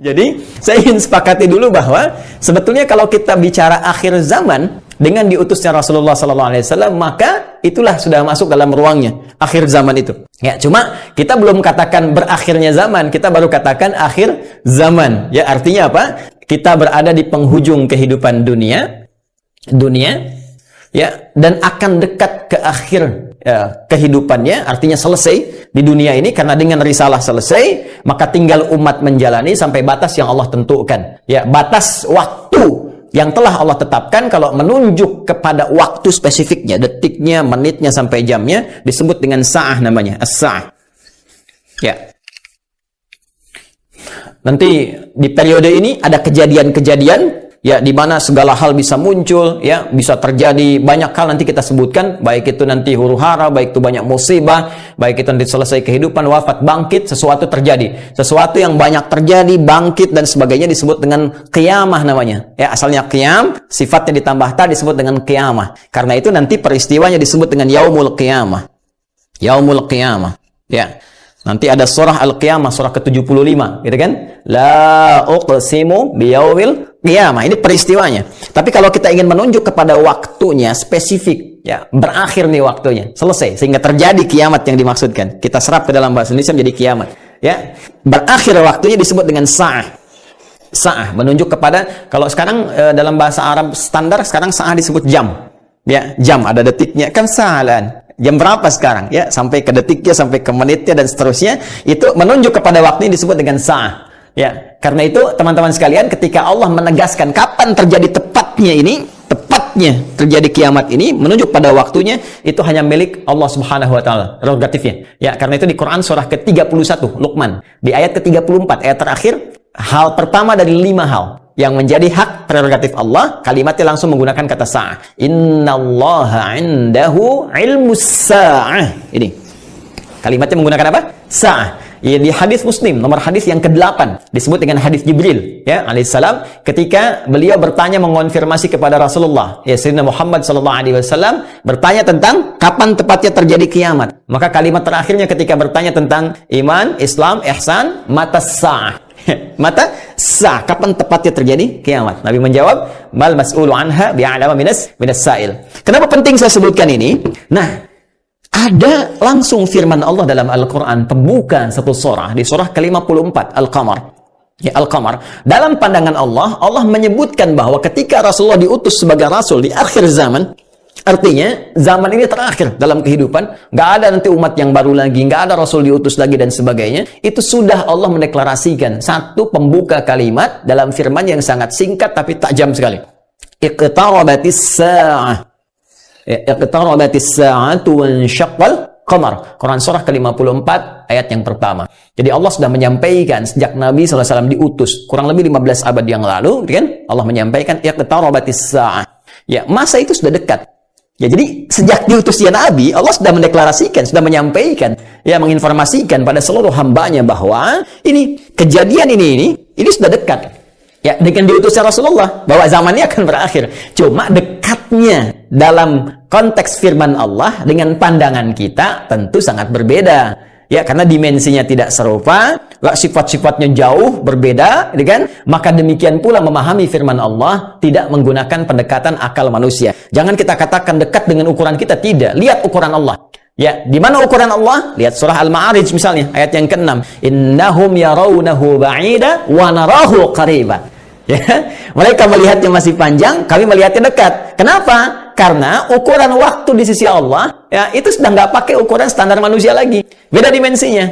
Jadi, saya ingin sepakati dulu bahwa sebetulnya kalau kita bicara akhir zaman dengan diutusnya Rasulullah SAW, maka itulah sudah masuk dalam ruangnya akhir zaman itu. Ya, cuma kita belum katakan berakhirnya zaman, kita baru katakan akhir zaman. Ya, artinya apa? Kita berada di penghujung kehidupan dunia, ya, dan akan dekat ke akhir kehidupannya, artinya selesai di dunia ini, karena dengan risalah selesai, maka tinggal umat menjalani sampai batas yang Allah tentukan. Ya, batas waktu yang telah Allah tetapkan. Kalau menunjuk kepada waktu spesifiknya, detiknya, menitnya, sampai jamnya, disebut dengan sa'ah namanya, as-sa'ah. Ya. Nanti di periode ini ada kejadian-kejadian, ya, di mana segala hal bisa muncul, ya, bisa terjadi banyak hal nanti kita sebutkan, baik itu nanti huru-hara, baik itu banyak musibah, baik itu nanti selesai kehidupan, wafat, bangkit, sesuatu terjadi. Sesuatu yang banyak terjadi, bangkit dan sebagainya disebut dengan qiyamah namanya. Ya, asalnya qiyam, sifatnya ditambah ta disebut dengan qiyamah. Karena itu nanti peristiwanya disebut dengan yaumul qiyamah. Yaumul qiyamah. Ya. Nanti ada surah Al-Qiyamah, surah ke-75, gitu kan? La uqsimu biyaumil qiyamah. Ini peristiwanya. Tapi kalau kita ingin menunjuk kepada waktunya spesifik, ya, berakhir nih waktunya, selesai, sehingga terjadi kiamat yang dimaksudkan. Kita serap ke dalam bahasa Indonesia menjadi kiamat. Ya, berakhir waktunya disebut dengan sa'ah. Sa'ah menunjuk kepada, kalau sekarang dalam bahasa Arab standar sekarang sa'ah disebut jam. Ya, jam ada detiknya, kan sa'alan. Jam berapa sekarang? Ya, sampai ke detiknya, sampai ke menitnya, dan seterusnya. Itu menunjuk kepada waktu yang disebut dengan sa'ah. Ya, karena itu teman-teman sekalian, ketika Allah menegaskan kapan terjadi tepatnya terjadi kiamat ini, menunjuk pada waktunya, itu hanya milik Allah Subhanahu wa taala, prerogatifnya. Ya, karena itu di Quran surah ke-31 Luqman, di ayat ke-34, ayat terakhir, hal pertama dari 5 hal yang menjadi hak prerogatif Allah, kalimatnya langsung menggunakan kata sa'ah. Innallaha 'indahu 'ilmus sa'ah. Ini. Kalimatnya menggunakan apa? Sa'ah. Ya, di hadis Muslim, nomor hadis yang ke-8, disebut dengan hadis Jibril, ya, alaihissalam, ketika beliau bertanya mengonfirmasi kepada Rasulullah, ya, Sayyidina Muhammad SAW, bertanya tentang kapan tepatnya terjadi kiamat. Maka kalimat terakhirnya ketika bertanya tentang iman, Islam, ihsan, mata sa'ah. Mata sa'ah, kapan tepatnya terjadi kiamat? Nabi menjawab, mal mas'ulu anha bi'alama minas sa'il. Kenapa penting saya sebutkan ini? Nah, ada langsung firman Allah dalam Al-Quran, pembukaan satu surah, di surah ke-54, Al-Qamar. Ya, Al-Qamar. Dalam pandangan Allah, Allah menyebutkan bahwa ketika Rasulullah diutus sebagai Rasul di akhir zaman, artinya zaman ini terakhir dalam kehidupan, nggak ada nanti umat yang baru lagi, nggak ada Rasul diutus lagi dan sebagainya. Itu sudah Allah mendeklarasikan satu pembuka kalimat dalam firman yang sangat singkat tapi tajam sekali. Iqtarabatis sa'ah. Iqtarabatis sa'atu wansyaqqal qamar. Quran surah ke-54 ayat yang pertama. Jadi Allah sudah menyampaikan sejak Nabi SAW diutus kurang lebih 15 abad yang lalu, kan? Allah menyampaikan iqtarabatis sa'ah. Ya, masa itu sudah dekat. Ya, jadi sejak diutusnya Nabi, Allah sudah mendeklarasikan, sudah menyampaikan, ya, menginformasikan pada seluruh hambanya bahwa ini kejadian ini sudah dekat. Ya, dengan diutusnya Rasulullah, bahwa zamannya akan berakhir. Cuma dekatnya dalam konteks firman Allah dengan pandangan kita tentu sangat berbeda. Ya, karena dimensinya tidak serupa, sifat-sifatnya jauh berbeda, kan? Maka demikian pula memahami firman Allah tidak menggunakan pendekatan akal manusia. Jangan kita katakan dekat dengan ukuran kita, tidak. Lihat ukuran Allah. Ya, di mana ukuran Allah? Lihat surah Al-Ma'arij misalnya, ayat yang ke-6. Innahum yarawnahu ba'ida wa narahu qariba. Ya, mereka melihatnya masih panjang, kami melihatnya dekat. Kenapa? Karena ukuran waktu di sisi Allah, ya, itu sudah nggak pakai ukuran standar manusia lagi. Beda dimensinya.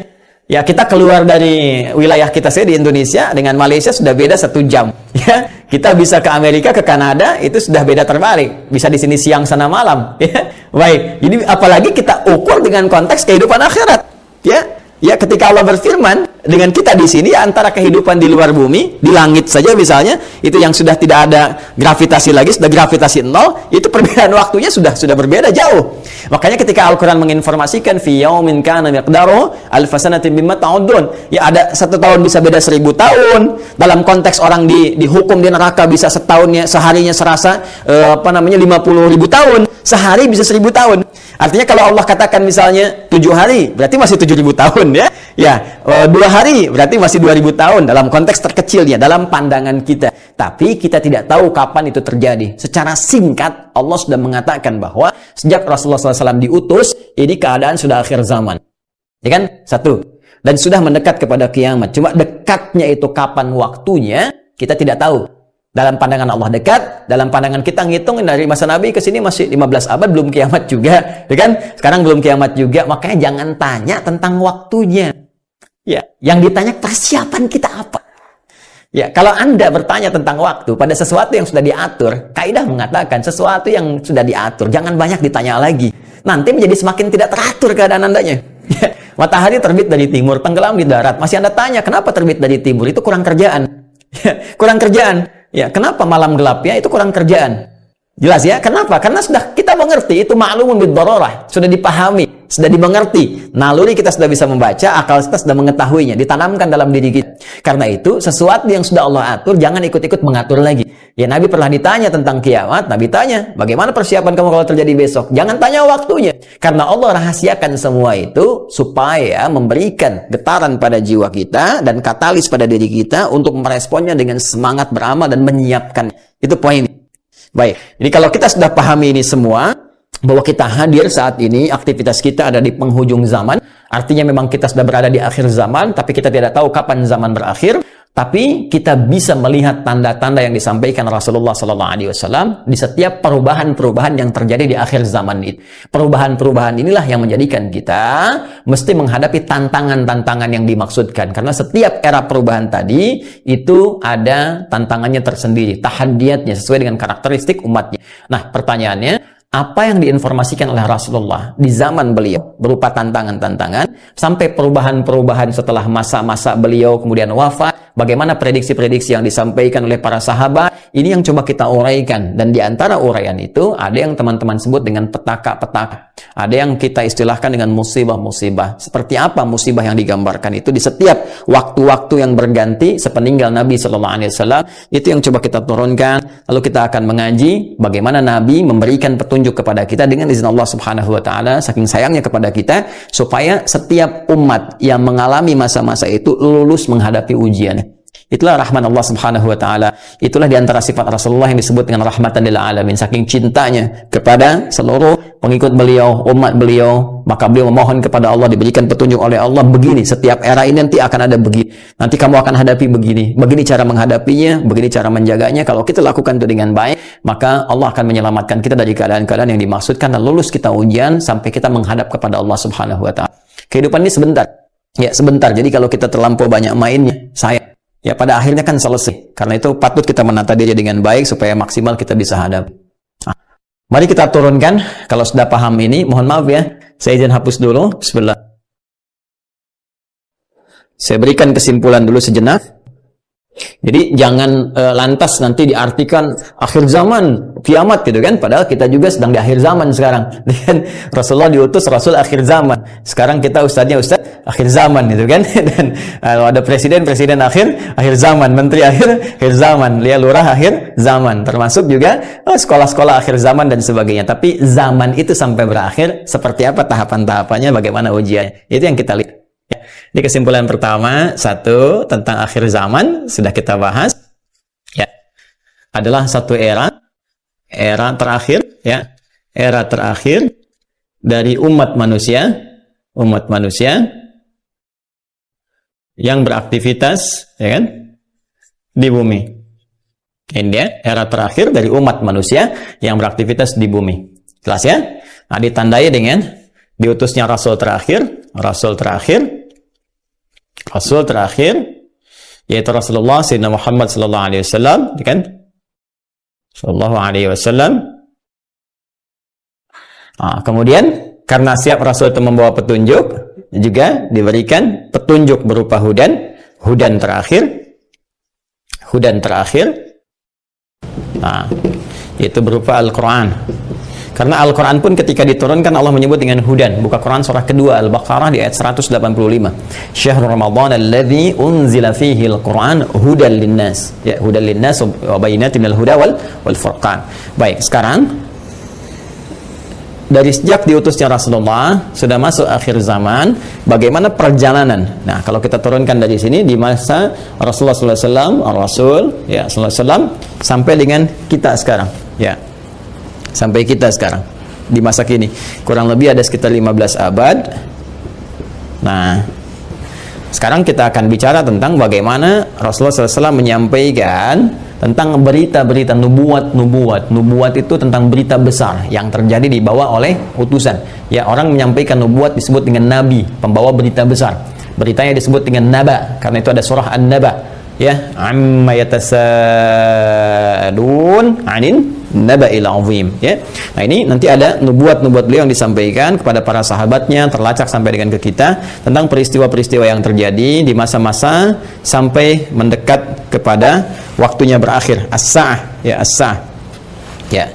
Ya, kita keluar dari wilayah kita di Indonesia dengan Malaysia sudah beda 1 jam. Ya, kita bisa ke Amerika, ke Kanada, itu sudah beda terbalik. Bisa di sini siang, sana malam. Ya, baik. Jadi apalagi kita ukur dengan konteks kehidupan akhirat. Ya, ketika Allah berfirman dengan kita di sini, ya, antara kehidupan di luar bumi, di langit saja misalnya, itu yang sudah tidak ada gravitasi lagi, sudah gravitasi 0, itu perbedaan waktunya sudah berbeda jauh. Makanya ketika Al-Quran menginformasikan fi yaumin kana miqdaruhu alf sanatin mimma ta'udun, ya, ada 1 tahun bisa beda 1000 tahun. Dalam konteks orang dihukum di neraka bisa setahunnya, seharinya serasa 50.000 tahun. Sehari bisa 1000 tahun. Artinya kalau Allah katakan misalnya 7 hari, berarti masih 7000 tahun ya. Ya, 2 hari berarti masih 2000 tahun dalam konteks terkecilnya, dalam pandangan kita. Tapi kita tidak tahu kapan itu terjadi. Secara singkat, Allah sudah mengatakan bahwa sejak Rasulullah SAW diutus, ini keadaan sudah akhir zaman. Ya kan? Satu. Dan sudah mendekat kepada kiamat. Cuma dekatnya itu kapan waktunya, kita tidak tahu. Dalam pandangan Allah dekat, dalam pandangan kita ngitung dari masa Nabi ke sini masih 15 abad, belum kiamat juga, ya kan? Sekarang belum kiamat juga, makanya jangan tanya tentang waktunya. Ya, yang ditanya persiapan kita apa? Ya, kalau Anda bertanya tentang waktu pada sesuatu yang sudah diatur, kaidah mengatakan sesuatu yang sudah diatur, jangan banyak ditanya lagi. Nanti menjadi semakin tidak teratur keadaan Andanya. Ya, matahari terbit dari timur, tenggelam di darat. Masih Anda tanya, kenapa terbit dari timur? Itu kurang kerjaan. Ya, kurang kerjaan. Ya, kenapa malam gelapnya? Itu kurang kerjaan. Jelas ya? Kenapa? Karena sudah kita mengerti, itu ma'lumun bid-darurah, sudah dipahami, sudah dimengerti. Naluri kita sudah bisa membaca, akal kita sudah mengetahuinya, ditanamkan dalam diri kita. Karena itu, sesuatu yang sudah Allah atur, jangan ikut-ikut mengatur lagi. Ya, Nabi pernah ditanya tentang kiamat, Nabi tanya, bagaimana persiapan kamu kalau terjadi besok? Jangan tanya waktunya. Karena Allah rahasiakan semua itu, supaya memberikan getaran pada jiwa kita, dan katalis pada diri kita, untuk meresponnya dengan semangat beramal dan menyiapkan. Itu poin. Baik, jadi kalau kita sudah pahami ini semua, bahwa kita hadir saat ini, aktivitas kita ada di penghujung zaman, artinya memang kita sudah berada di akhir zaman, tapi kita tidak tahu kapan zaman berakhir, tapi kita bisa melihat tanda-tanda yang disampaikan Rasulullah SAW di setiap perubahan-perubahan yang terjadi di akhir zaman itu. Perubahan-perubahan inilah yang menjadikan kita mesti menghadapi tantangan-tantangan yang dimaksudkan. Karena setiap era perubahan tadi, itu ada tantangannya tersendiri, tahadiyatnya, sesuai dengan karakteristik umatnya. Nah, pertanyaannya, apa yang diinformasikan oleh Rasulullah di zaman beliau berupa tantangan-tantangan sampai perubahan-perubahan setelah masa-masa beliau kemudian wafat, bagaimana prediksi-prediksi yang disampaikan oleh para sahabat, ini yang coba kita uraikan. Dan di antara uraian itu ada yang teman-teman sebut dengan petaka-petaka, ada yang kita istilahkan dengan musibah-musibah. Seperti apa musibah yang digambarkan itu di setiap waktu-waktu yang berganti sepeninggal Nabi SAW, itu yang coba kita turunkan. Lalu kita akan mengaji bagaimana Nabi memberikan petunjuk kepada kita dengan izin Allah Subhanahu wa taala, saking sayangnya kepada kita, supaya setiap umat yang mengalami masa-masa itu lulus menghadapi ujian. Itulah rahmat Allah Subhanahu wa taala. Itulah diantara sifat Rasulullah yang disebut dengan rahmatan lil alamin. Saking cintanya kepada seluruh pengikut beliau, umat beliau, maka beliau memohon kepada Allah diberikan petunjuk oleh Allah, begini setiap era ini nanti akan ada begini. Nanti kamu akan hadapi begini. Begini cara menghadapinya, begini cara menjaganya. Kalau kita lakukan itu dengan baik, maka Allah akan menyelamatkan kita dari keadaan-keadaan yang dimaksudkan dan lulus kita ujian sampai kita menghadap kepada Allah Subhanahu wa taala. Kehidupan ini sebentar. Ya, sebentar. Jadi kalau kita terlampau banyak mainnya, sayang. Ya, pada akhirnya kan selesai. Karena itu patut kita menata diri dengan baik supaya maksimal kita bisa hadap. Nah, mari kita turunkan. Kalau sudah paham ini, mohon maaf ya, saya izin hapus dulu. Bismillah. Saya berikan kesimpulan dulu sejenak. Jadi jangan lantas nanti diartikan akhir zaman, kiamat gitu kan, padahal kita juga sedang di akhir zaman sekarang. Dan Rasulullah diutus Rasul akhir zaman. Sekarang kita ustadznya ustadz akhir zaman gitu kan. Dan ada presiden akhir zaman, menteri akhir zaman, lurah akhir zaman, termasuk juga sekolah-sekolah akhir zaman dan sebagainya. Tapi zaman itu sampai berakhir seperti apa tahapan-tahapannya, bagaimana ujiannya, itu yang kita lihat. Di kesimpulan pertama, satu, tentang akhir zaman, sudah kita bahas. Ya, adalah satu era terakhir, ya, era terakhir dari umat manusia yang beraktivitas, ya kan, di bumi. Ini dia, era terakhir dari umat manusia yang beraktivitas di bumi. Jelas ya? Nah, ditandai dengan diutusnya Rasul terakhir, yaitu Rasulullah Sayyidina Muhammad sallallahu alaihi wasallam, kan? Sallallahu alaihi wasallam. Nah, kemudian karena siap Rasul itu membawa petunjuk, juga diberikan petunjuk berupa hudan terakhir. Nah, itu berupa Al-Qur'an. Karena Al-Quran pun ketika diturunkan Allah menyebut dengan hudan. Buka Quran surah kedua Al-Baqarah di ayat 185. Syahrul Ramadan alladzi unzila fihi al-Quran hudan linnas. Ya, hudan linnas wa bayyinatin minal huda wal furqan. Baik, sekarang dari sejak diutusnya Rasulullah sudah masuk akhir zaman, bagaimana perjalanan. Nah, kalau kita turunkan dari sini di masa Rasulullah SAW, Rasul ya SAW sampai dengan kita sekarang, ya. Sampai kita sekarang di masa kini. Kurang lebih ada sekitar 15 abad. Nah, sekarang kita akan bicara tentang bagaimana Rasulullah SAW menyampaikan tentang berita-berita nubuat. Nubuat itu tentang berita besar yang terjadi dibawa oleh utusan. Ya, orang menyampaikan nubuat disebut dengan nabi, pembawa berita besar. Beritanya disebut dengan naba, karena itu ada surah An-Naba. Ya, amma yatasaalun 'anin naba'il 'azim. Ya. Nah, ini nanti ada nubuat-nubuat beliau yang disampaikan kepada para sahabatnya, terlacak sampai dengan ke kita tentang peristiwa-peristiwa yang terjadi di masa-masa sampai mendekat kepada waktunya berakhir, as-sa'ah, ya, as-sa'ah. Ya.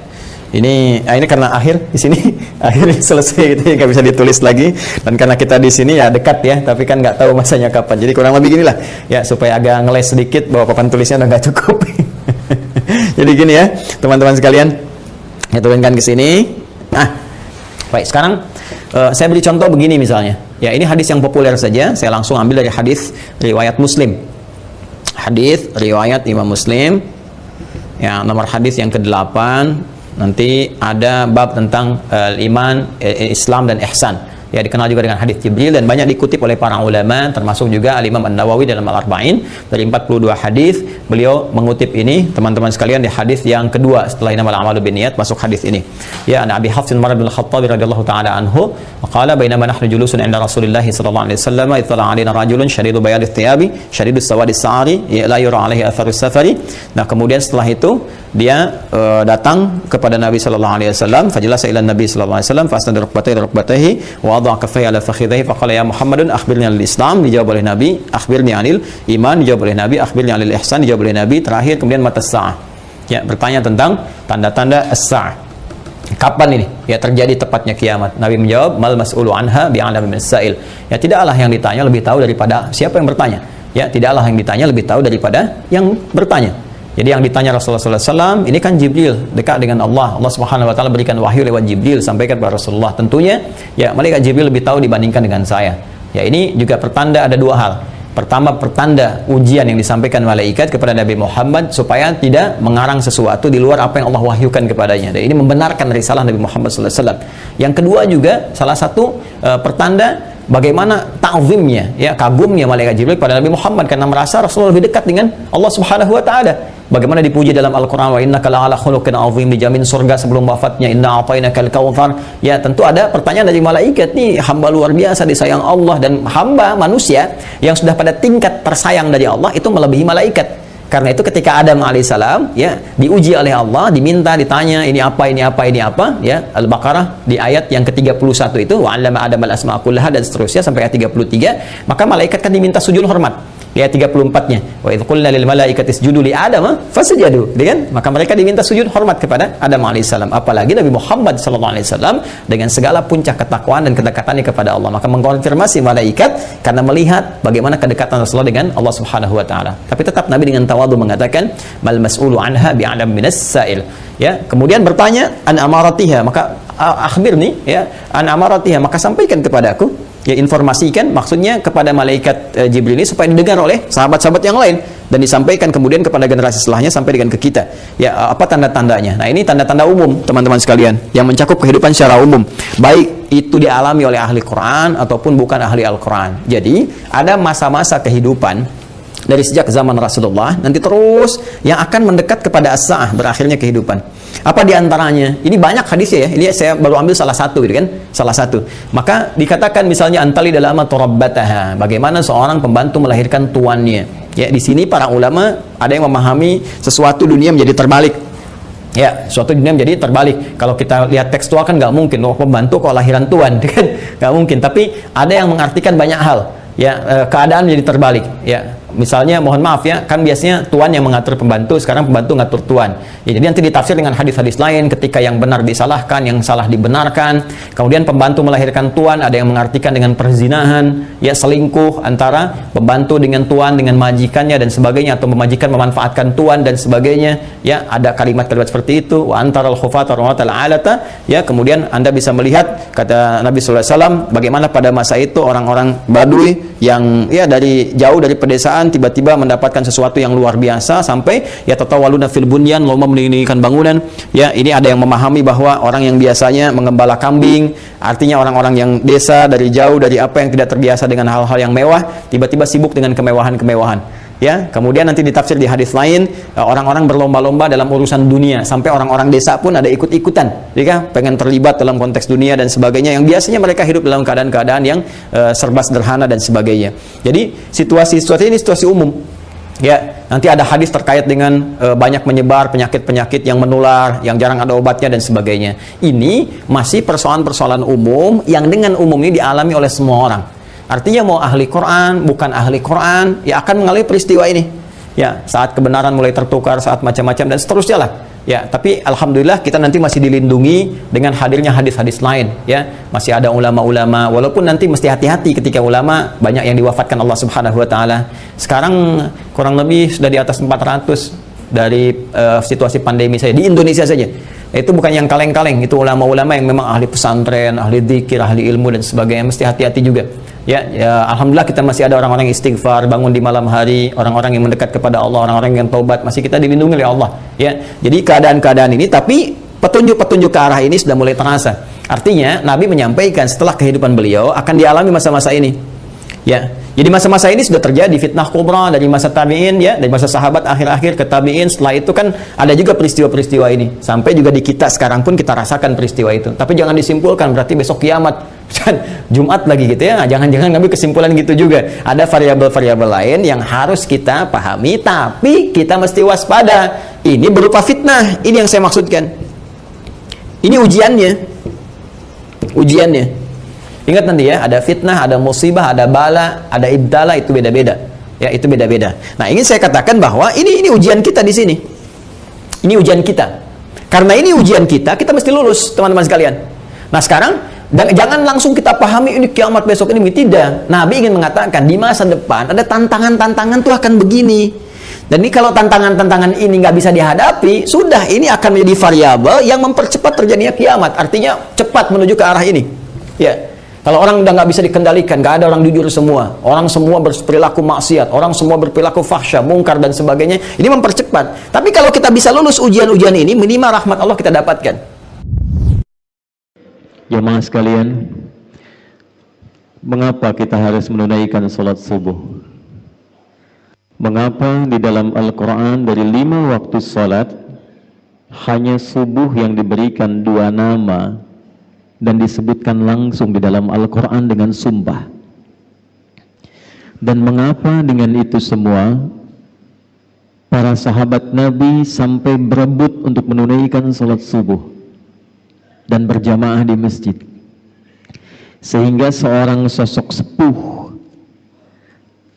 Ini karena akhir di sini akhirnya selesai gitu, nggak bisa ditulis lagi, dan karena kita di sini ya dekat ya, tapi kan nggak tahu masanya kapan. Jadi kurang lebih ginilah ya, supaya agak ngeles sedikit bahwa papan tulisnya udah nggak cukup. Jadi gini ya, teman-teman sekalian, ya turunkan ke sini. Nah, baik, sekarang saya beri contoh begini misalnya. Ya, ini hadis yang populer saja, saya langsung ambil dari hadis riwayat Muslim. Hadis riwayat Imam Muslim. Ya, nomor hadis yang ke-8. Nanti ada bab tentang iman, Islam dan ihsan. Ya, dikenal juga dengan hadis Jibril dan banyak dikutip oleh para ulama, termasuk juga Al-Imam An-Nawawi dalam Al-Arba'in. Dari 42 hadis beliau mengutip ini, teman-teman sekalian, di hadis yang kedua setelah innamal a'malu binniyat, masuk hadis ini. Ya, an Abi Hafs bin Umar bin Al-Khattab radhiyallahu taala anhu, qala bainama nahnu julusun 'inda Rasulillah sallallahu alaihi wasallam, ittala 'alaina rajulun shadidu bayadith thiyabi, shadidu sawadis sa'ari, la yura 'alaihi atharus safari. Nah, kemudian setelah itu dia datang kepada Nabi sallallahu alaihi wasallam, fajalasa ila Nabi sallallahu alaihi wasallam, fasnada rukbatayhi wa wada'a kaffayhi ala fakhidhihi, faqala ya Muhammadun akhbirni 'anil Islam, dijawab oleh Nabi, akhbirni 'anil iman, dijawab oleh Nabi, akhbirni 'anil ihsan, dijawab oleh Nabi, terakhir kemudian matas sa'ah. Ya, bertanya tentang tanda-tanda as-sa'ah. Kapan ini ya terjadi tepatnya kiamat? Nabi menjawab, mal mas'ulu anha bi'alami minas sa'il. Ya, tidaklah yang ditanya lebih tahu daripada siapa yang bertanya. Ya, tidaklah yang ditanya lebih tahu daripada yang bertanya. Jadi yang ditanya Rasulullah SAW ini kan Jibril, dekat dengan Allah. Allah Subhanahu Wa Taala berikan wahyu lewat Jibril sampaikan kepada Rasulullah. Tentunya ya malaikat Jibril lebih tahu dibandingkan dengan saya. Ya, ini juga pertanda ada dua hal. Pertama, pertanda ujian yang disampaikan malaikat kepada Nabi Muhammad supaya tidak mengarang sesuatu di luar apa yang Allah wahyukan kepadanya. Dan ini membenarkan risalah Nabi Muhammad SAW. Yang kedua juga salah satu pertanda bagaimana ta'zimnya, ya, kagumnya malaikat Jibril pada Nabi Muhammad karena merasa Rasulullah lebih dekat dengan Allah Subhanahu Wa Taala. Bagaimana dipuji dalam Al-Quran, wa innaka la'ala khuluqin 'azim, dijamin surga sebelum wafatnya, inna a'tainakal kautsar. Ya, tentu ada pertanyaan dari malaikat, nih hamba luar biasa disayang Allah, dan hamba manusia yang sudah pada tingkat tersayang dari Allah itu melebihi malaikat. Karena itu ketika Adam alaihissalam ya diuji oleh Allah, diminta, ditanya ini apa, ya, Al-Baqarah di ayat yang ke-31 itu, wa 'allama Adam al-asma'a kullaha, dan seterusnya sampai ayat 33, maka malaikat kan diminta sujud hormat. Ayat 34-nya, wa idz qulna lil malaikati isjudu li Adam fasajadu, kan? Maka mereka diminta sujud hormat kepada Adam alaihissalam. Apalagi Nabi Muhammad sallallahu alaihi wasallam dengan segala puncak ketakwaan dan kedekatannya kepada Allah, maka mengkonfirmasi malaikat karena melihat bagaimana kedekatan Rasulullah dengan Allah Subhanahu Wa Taala. Tapi tetap Nabi dengan tawadhu mengatakan, mal mas'ulu anha bi'alam minas sa'il. Ya, kemudian bertanya an amaratiha, maka akhbirni, ya, an amaratiha, maka sampaikan kepadaku. Ya, informasikan maksudnya kepada malaikat Jibril ini supaya didengar oleh sahabat-sahabat yang lain dan disampaikan kemudian kepada generasi setelahnya sampai dengan ke kita. Ya, apa tanda-tandanya? Nah, ini tanda-tanda umum teman-teman sekalian yang mencakup kehidupan secara umum, baik itu dialami oleh ahli Quran ataupun bukan ahli Al-Quran. Jadi ada masa-masa kehidupan dari sejak zaman Rasulullah nanti terus yang akan mendekat kepada as-sa'ah, berakhirnya kehidupan. Apa diantaranya? Ini banyak hadisnya ya. Ini saya baru ambil salah satu, gitu kan? Salah satu. Maka dikatakan misalnya antali dalam turabbataha. Bagaimana seorang pembantu melahirkan tuannya. Ya, di sini para ulama ada yang memahami sesuatu dunia menjadi terbalik. Ya, suatu dunia menjadi terbalik. Kalau kita lihat tekstual kan nggak mungkin. Oh, pembantu kok lahiran tuan, kan? Nggak mungkin. Tapi ada yang mengartikan banyak hal. Ya, keadaan menjadi terbalik. Ya, misalnya mohon maaf ya, kan biasanya tuan yang mengatur pembantu, sekarang pembantu ngatur tuan. Ya, jadi nanti ditafsir dengan hadis-hadis lain, ketika yang benar disalahkan, yang salah dibenarkan. Kemudian pembantu melahirkan tuan, ada yang mengartikan dengan perzinahan, ya selingkuh antara pembantu dengan tuan, dengan majikannya dan sebagainya, atau majikan memanfaatkan tuan dan sebagainya. Ya, ada kalimat-kalimat seperti itu. Wa antaral khufata wa alata. Ya, kemudian Anda bisa melihat kata Nabi sallallahu alaihi wasallam bagaimana pada masa itu orang-orang Badui yang ya dari jauh dari pedesaan tiba-tiba mendapatkan sesuatu yang luar biasa, sampai ya tatawaluna fil bunyan, lomba meninggikan bangunan. Ya, ini ada yang memahami bahwa orang yang biasanya mengembala kambing, artinya orang-orang yang desa dari jauh, dari apa yang tidak terbiasa dengan hal-hal yang mewah, tiba-tiba sibuk dengan kemewahan-kemewahan. Ya, kemudian nanti ditafsir di hadis lain, orang-orang berlomba-lomba dalam urusan dunia, sampai orang-orang desa pun ada ikut-ikutan, ya, pengen terlibat dalam konteks dunia dan sebagainya, yang biasanya mereka hidup dalam keadaan-keadaan yang serba sederhana dan sebagainya. Jadi situasi ini situasi umum. Ya, nanti ada hadis terkait dengan banyak menyebar penyakit-penyakit yang menular, yang jarang ada obatnya dan sebagainya. Ini masih persoalan-persoalan umum yang dengan umum ini dialami oleh semua orang. Artinya mau ahli Quran, bukan ahli Quran, ya akan mengalami peristiwa ini. Ya, saat kebenaran mulai tertukar, saat macam-macam dan seterusnya lah. Ya, tapi alhamdulillah kita nanti masih dilindungi dengan hadirnya hadis-hadis lain. Ya, masih ada ulama-ulama. Walaupun nanti mesti hati-hati ketika ulama banyak yang diwafatkan Allah Subhanahu Wa Taala. Sekarang kurang lebih sudah di atas 400 dari situasi pandemi saja di Indonesia saja. Itu bukan yang kaleng-kaleng, itu ulama-ulama yang memang ahli pesantren, ahli dzikir, ahli ilmu dan sebagainya. Mesti hati-hati juga. Ya, alhamdulillah kita masih ada orang-orang yang istighfar, bangun di malam hari, orang-orang yang mendekat kepada Allah, orang-orang yang taubat, masih kita dilindungi oleh Allah. Ya, jadi keadaan-keadaan ini, tapi petunjuk-petunjuk ke arah ini sudah mulai terasa. Artinya Nabi menyampaikan setelah kehidupan beliau akan dialami masa-masa ini. Ya, jadi masa-masa ini sudah terjadi fitnah kubra dari masa tabi'in, ya, dari masa sahabat akhir-akhir ke tabi'in. Setelah itu kan ada juga peristiwa-peristiwa ini. Sampai juga di kita sekarang pun kita rasakan peristiwa itu. Tapi jangan disimpulkan berarti besok kiamat. Jumat lagi gitu ya. Nah, jangan-jangan ngambil kesimpulan gitu juga. Ada variabel-variabel lain yang harus kita pahami, tapi kita mesti waspada. Ini berupa fitnah. Ini yang saya maksudkan. Ini ujiannya. Ujiannya. Ingat nanti ya, ada fitnah, ada musibah, ada bala, ada ibtala, itu beda-beda. Ya, itu beda-beda. Nah, ingin saya katakan bahwa ini ujian kita di sini. Ini ujian kita. Karena ini ujian kita mesti lulus, teman-teman sekalian. Nah, sekarang jangan langsung kita pahami ini kiamat besok ini, tidak. Nabi ingin mengatakan di masa depan ada tantangan-tantangan tuh akan begini. Dan ini kalau tantangan-tantangan ini nggak bisa dihadapi, sudah ini akan menjadi variabel yang mempercepat terjadinya kiamat. Artinya cepat menuju ke arah ini. Ya. Kalau orang udah nggak bisa dikendalikan, nggak ada orang jujur semua, orang semua berperilaku maksiat, orang semua berperilaku fahsya, mungkar dan sebagainya, ini mempercepat. Tapi kalau kita bisa lulus ujian-ujian ini, minimal rahmat Allah kita dapatkan. Jemaah sekalian, mengapa kita harus menunaikan sholat subuh? Mengapa di dalam Al-Quran dari 5 waktu sholat hanya subuh yang diberikan 2 nama dan disebutkan langsung di dalam Al-Quran dengan sumpah? Dan mengapa dengan itu semua para sahabat Nabi sampai berebut untuk menunaikan sholat subuh dan berjamaah di masjid, sehingga seorang sosok sepuh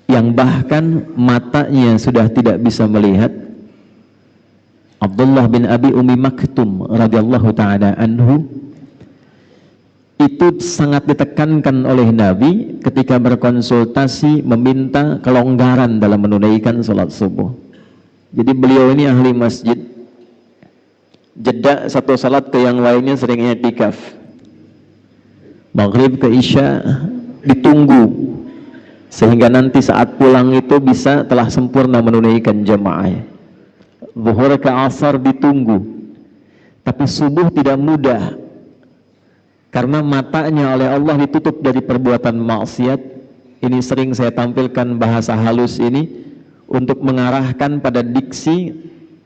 yang bahkan matanya sudah tidak bisa melihat, Abdullah bin Abi Umi Maktum radhiyallahu ta'ala anhu, itu sangat ditekankan oleh Nabi ketika berkonsultasi meminta kelonggaran dalam menunaikan sholat subuh. Jadi beliau ini ahli masjid, jeda satu salat ke yang lainnya sering i'tikaf, maghrib ke isya ditunggu, sehingga nanti saat pulang itu bisa telah sempurna menunaikan jamaah. Zuhur ke asar ditunggu, tapi subuh tidak mudah, karena matanya oleh Allah ditutup dari perbuatan maksiat. Ini sering saya tampilkan bahasa halus ini untuk mengarahkan pada diksi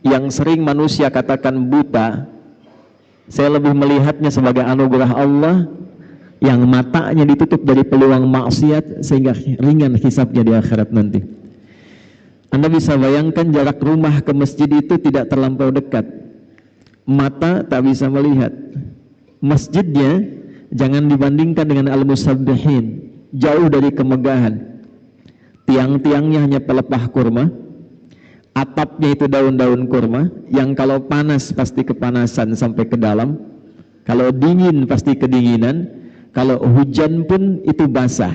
yang sering manusia katakan buta. Saya lebih melihatnya sebagai anugerah Allah yang matanya ditutup dari peluang maksiat sehingga ringan hisabnya di akhirat nanti. Anda bisa bayangkan jarak rumah ke masjid itu tidak terlampau dekat. Mata tak bisa melihat. Masjidnya jangan dibandingkan dengan al-musabbihin, jauh dari kemegahan. Tiang-tiangnya hanya pelepah kurma, atapnya itu daun-daun kurma, yang kalau panas pasti kepanasan sampai ke dalam, kalau dingin pasti kedinginan, kalau hujan pun itu basah.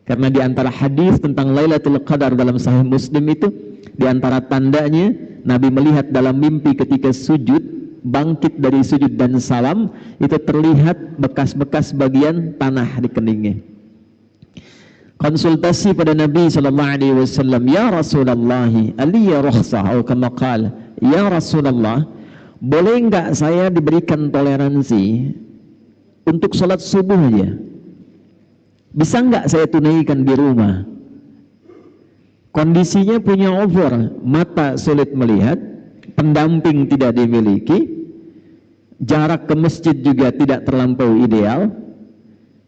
Karena di antara hadis tentang Lailatul Qadar dalam Sahih Muslim itu, di antara tandanya Nabi melihat dalam mimpi ketika sujud, bangkit dari sujud dan salam, itu terlihat bekas-bekas bagian tanah di keningnya. Konsultasi pada Nabi SAW, ya Rasulullah, aliyya rukhsah, atau kama qala, ya Rasulullah, boleh enggak saya diberikan toleransi untuk sholat subuh aja? Bisa enggak saya tunaikan di rumah? Kondisinya punya over, mata sulit melihat, pendamping tidak dimiliki, jarak ke masjid juga tidak terlampau ideal.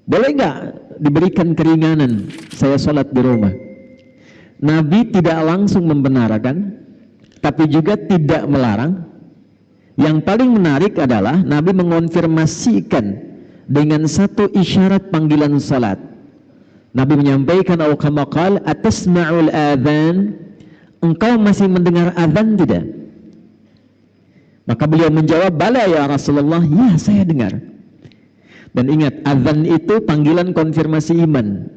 Boleh enggak diberikan keringanan saya sholat di rumah? Nabi tidak langsung membenarkan, tapi juga tidak melarang. Yang paling menarik adalah Nabi mengonfirmasikan dengan satu isyarat panggilan salat. Nabi menyampaikan, au kama qala, atasma'ul adzan, engkau masih mendengar azan tidak? Maka beliau menjawab, bala ya Rasulullah, ya saya dengar. Dan ingat, azan itu panggilan konfirmasi iman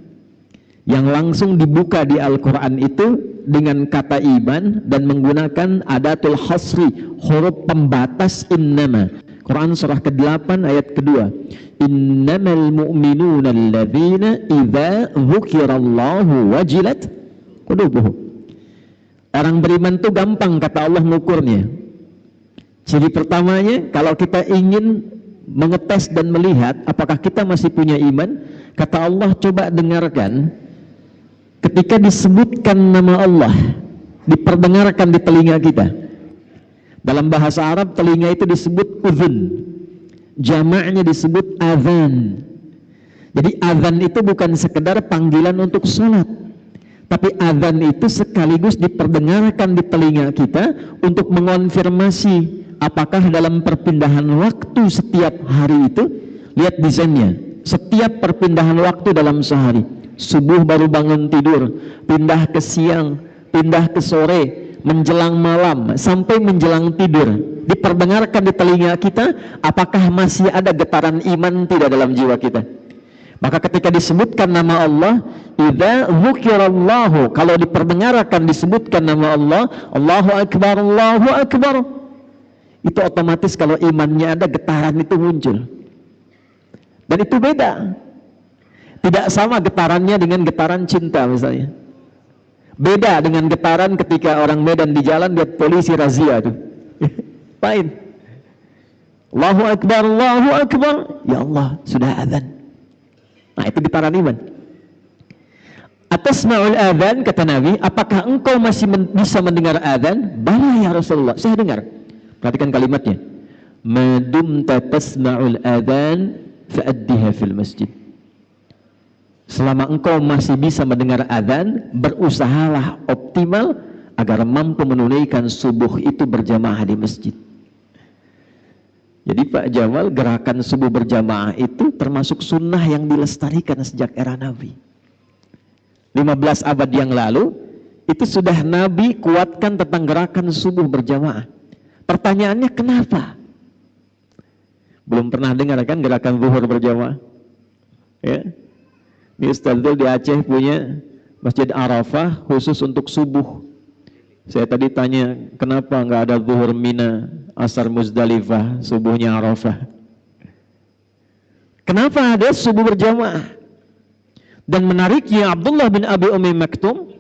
yang langsung dibuka di Al-Quran itu dengan kata iman dan menggunakan adatul hasri, huruf pembatas innama. Quran surah ke-8 ayat kedua, innamal mu'minuna alladzina idza dzukirallahu wajilat qulubuhum. Orang beriman itu gampang kata Allah mengukurnya. Ciri pertamanya, kalau kita ingin mengetes dan melihat apakah kita masih punya iman, kata Allah, coba dengarkan ketika disebutkan nama Allah, diperdengarkan di telinga kita. Dalam bahasa Arab telinga itu disebut udhun, jamaknya disebut azan. Jadi azan itu bukan sekedar panggilan untuk sholat, tapi azan itu sekaligus diperdengarkan di telinga kita untuk mengonfirmasi apakah dalam perpindahan waktu setiap hari itu, lihat desainnya, setiap perpindahan waktu dalam sehari, subuh baru bangun tidur, pindah ke siang, pindah ke sore, menjelang malam, sampai menjelang tidur, diperdengarkan di telinga kita apakah masih ada getaran iman tidak dalam jiwa kita. Maka ketika disebutkan nama Allah, idza dzukirallahu, kalau diperdengarkan disebutkan nama Allah, Allahu Akbar, Allahu Akbar, itu otomatis kalau imannya ada, getaran itu muncul. Dan itu beda, tidak sama getarannya dengan getaran cinta misalnya. Beda dengan getaran ketika orang Medan di jalan lihat polisi razia itu. Lain. Allahu Akbar, Allahu Akbar, ya Allah sudah azan. Nah itu getaran iman. Atasma'ul adzan, kata Nabi, apakah engkau masih bisa mendengar azan? Bala ya Rasulullah, saya dengar. Perhatikan kalimatnya, madumta tasma'ul adzan fa'addiha fil masjid. Selama engkau masih bisa mendengar azan, berusahalah optimal agar mampu menunaikan subuh itu berjamaah di masjid. Jadi Pak Jamal, gerakan subuh berjamaah itu termasuk sunnah yang dilestarikan sejak era Nabi. 15 abad yang lalu, itu sudah Nabi kuatkan tentang gerakan subuh berjamaah. Pertanyaannya kenapa? Belum pernah dengar kan gerakan zuhur berjamaah? Ya. Ini Ustaz Zul di Aceh punya Masjid Arafah khusus untuk subuh. Saya tadi tanya, kenapa nggak ada zuhur Mina, asar Muzdalifah, subuhnya Arafah? Kenapa ada subuh berjamaah? Dan menariknya Abdullah bin Abi Umi Maktum,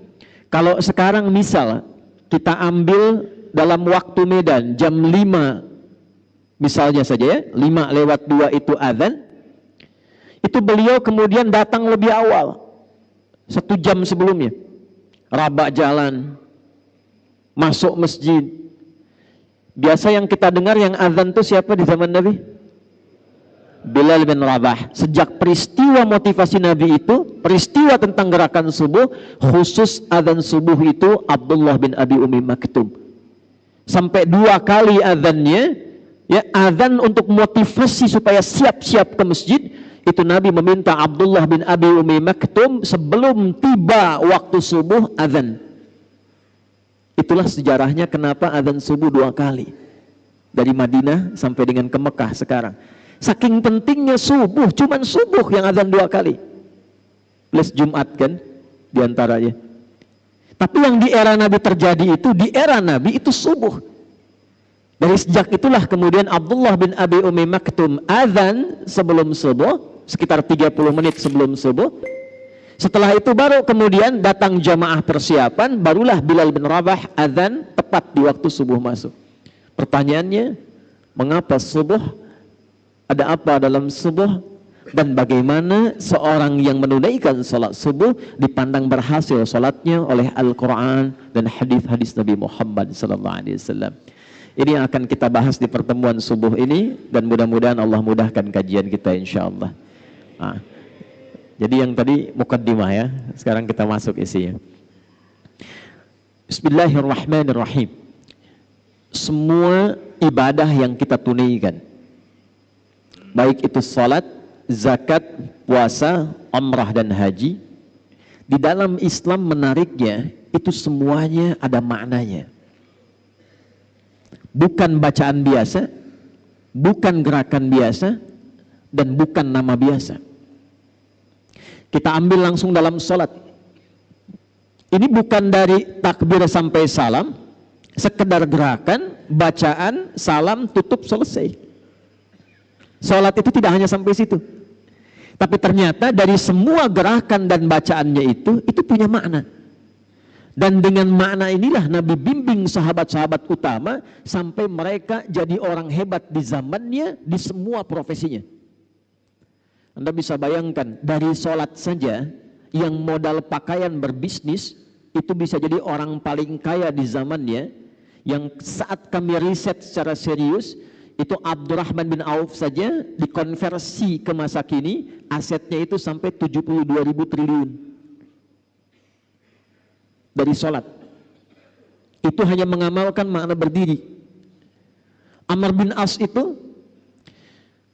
kalau sekarang misal kita ambil dalam waktu Medan jam 5 misalnya saja ya, 5:02 itu azan, itu beliau kemudian datang lebih awal 1 jam sebelumnya, rabak jalan, masuk masjid. Biasa yang kita dengar yang azan itu siapa di zaman Nabi? Bilal bin Rabah. Sejak peristiwa motivasi Nabi itu, peristiwa tentang gerakan subuh, khusus azan subuh itu Abdullah bin Abi Umi Maktum. Sampai 2 kali azannya, ya, azan untuk motivasi supaya siap-siap ke masjid, itu Nabi meminta Abdullah bin Abi Umi Maktum sebelum tiba waktu subuh azan. Itulah sejarahnya kenapa azan subuh 2 kali. Dari Madinah sampai dengan ke Mekah sekarang. Saking pentingnya subuh, cuman subuh yang azan 2 kali. Plus Jumat kan diantaranya. Tapi yang di era Nabi terjadi itu, di era Nabi itu subuh. Dari sejak itulah kemudian Abdullah bin Abi Umi Maktum azan sebelum subuh, sekitar 30 menit sebelum subuh. Setelah itu baru kemudian datang jamaah persiapan, barulah Bilal bin Rabah azan tepat di waktu subuh masuk. Pertanyaannya, mengapa subuh? Ada apa dalam subuh? Dan bagaimana seorang yang menunaikan salat subuh dipandang berhasil salatnya oleh Al-Quran dan hadis-hadis Nabi Muhammad SAW. Ini yang akan kita bahas di pertemuan subuh ini, dan mudah-mudahan Allah mudahkan kajian kita insyaallah. Jadi yang tadi mukaddimah ya, sekarang kita masuk isinya. Bismillahirrahmanirrahim. Semua ibadah yang kita tunaikan, baik itu salat, zakat, puasa, umrah dan haji, di dalam Islam menariknya itu semuanya ada maknanya. Bukan bacaan biasa, bukan gerakan biasa, dan bukan nama biasa. Kita ambil langsung dalam salat. Ini bukan dari takbir sampai salam, sekedar gerakan, bacaan, salam, tutup, selesai. Salat itu tidak hanya sampai situ. Tapi ternyata dari semua gerakan dan bacaannya itu punya makna. Dan dengan makna inilah Nabi bimbing sahabat-sahabat utama sampai mereka jadi orang hebat di zamannya, di semua profesinya. Anda bisa bayangkan, dari sholat saja yang modal pakaian berbisnis itu bisa jadi orang paling kaya di zamannya. Yang saat kami riset secara serius, itu Abdurrahman bin Auf saja dikonversi ke masa kini, asetnya itu sampai 72.000 triliun dari sholat. Itu hanya mengamalkan makna berdiri. Amr bin As itu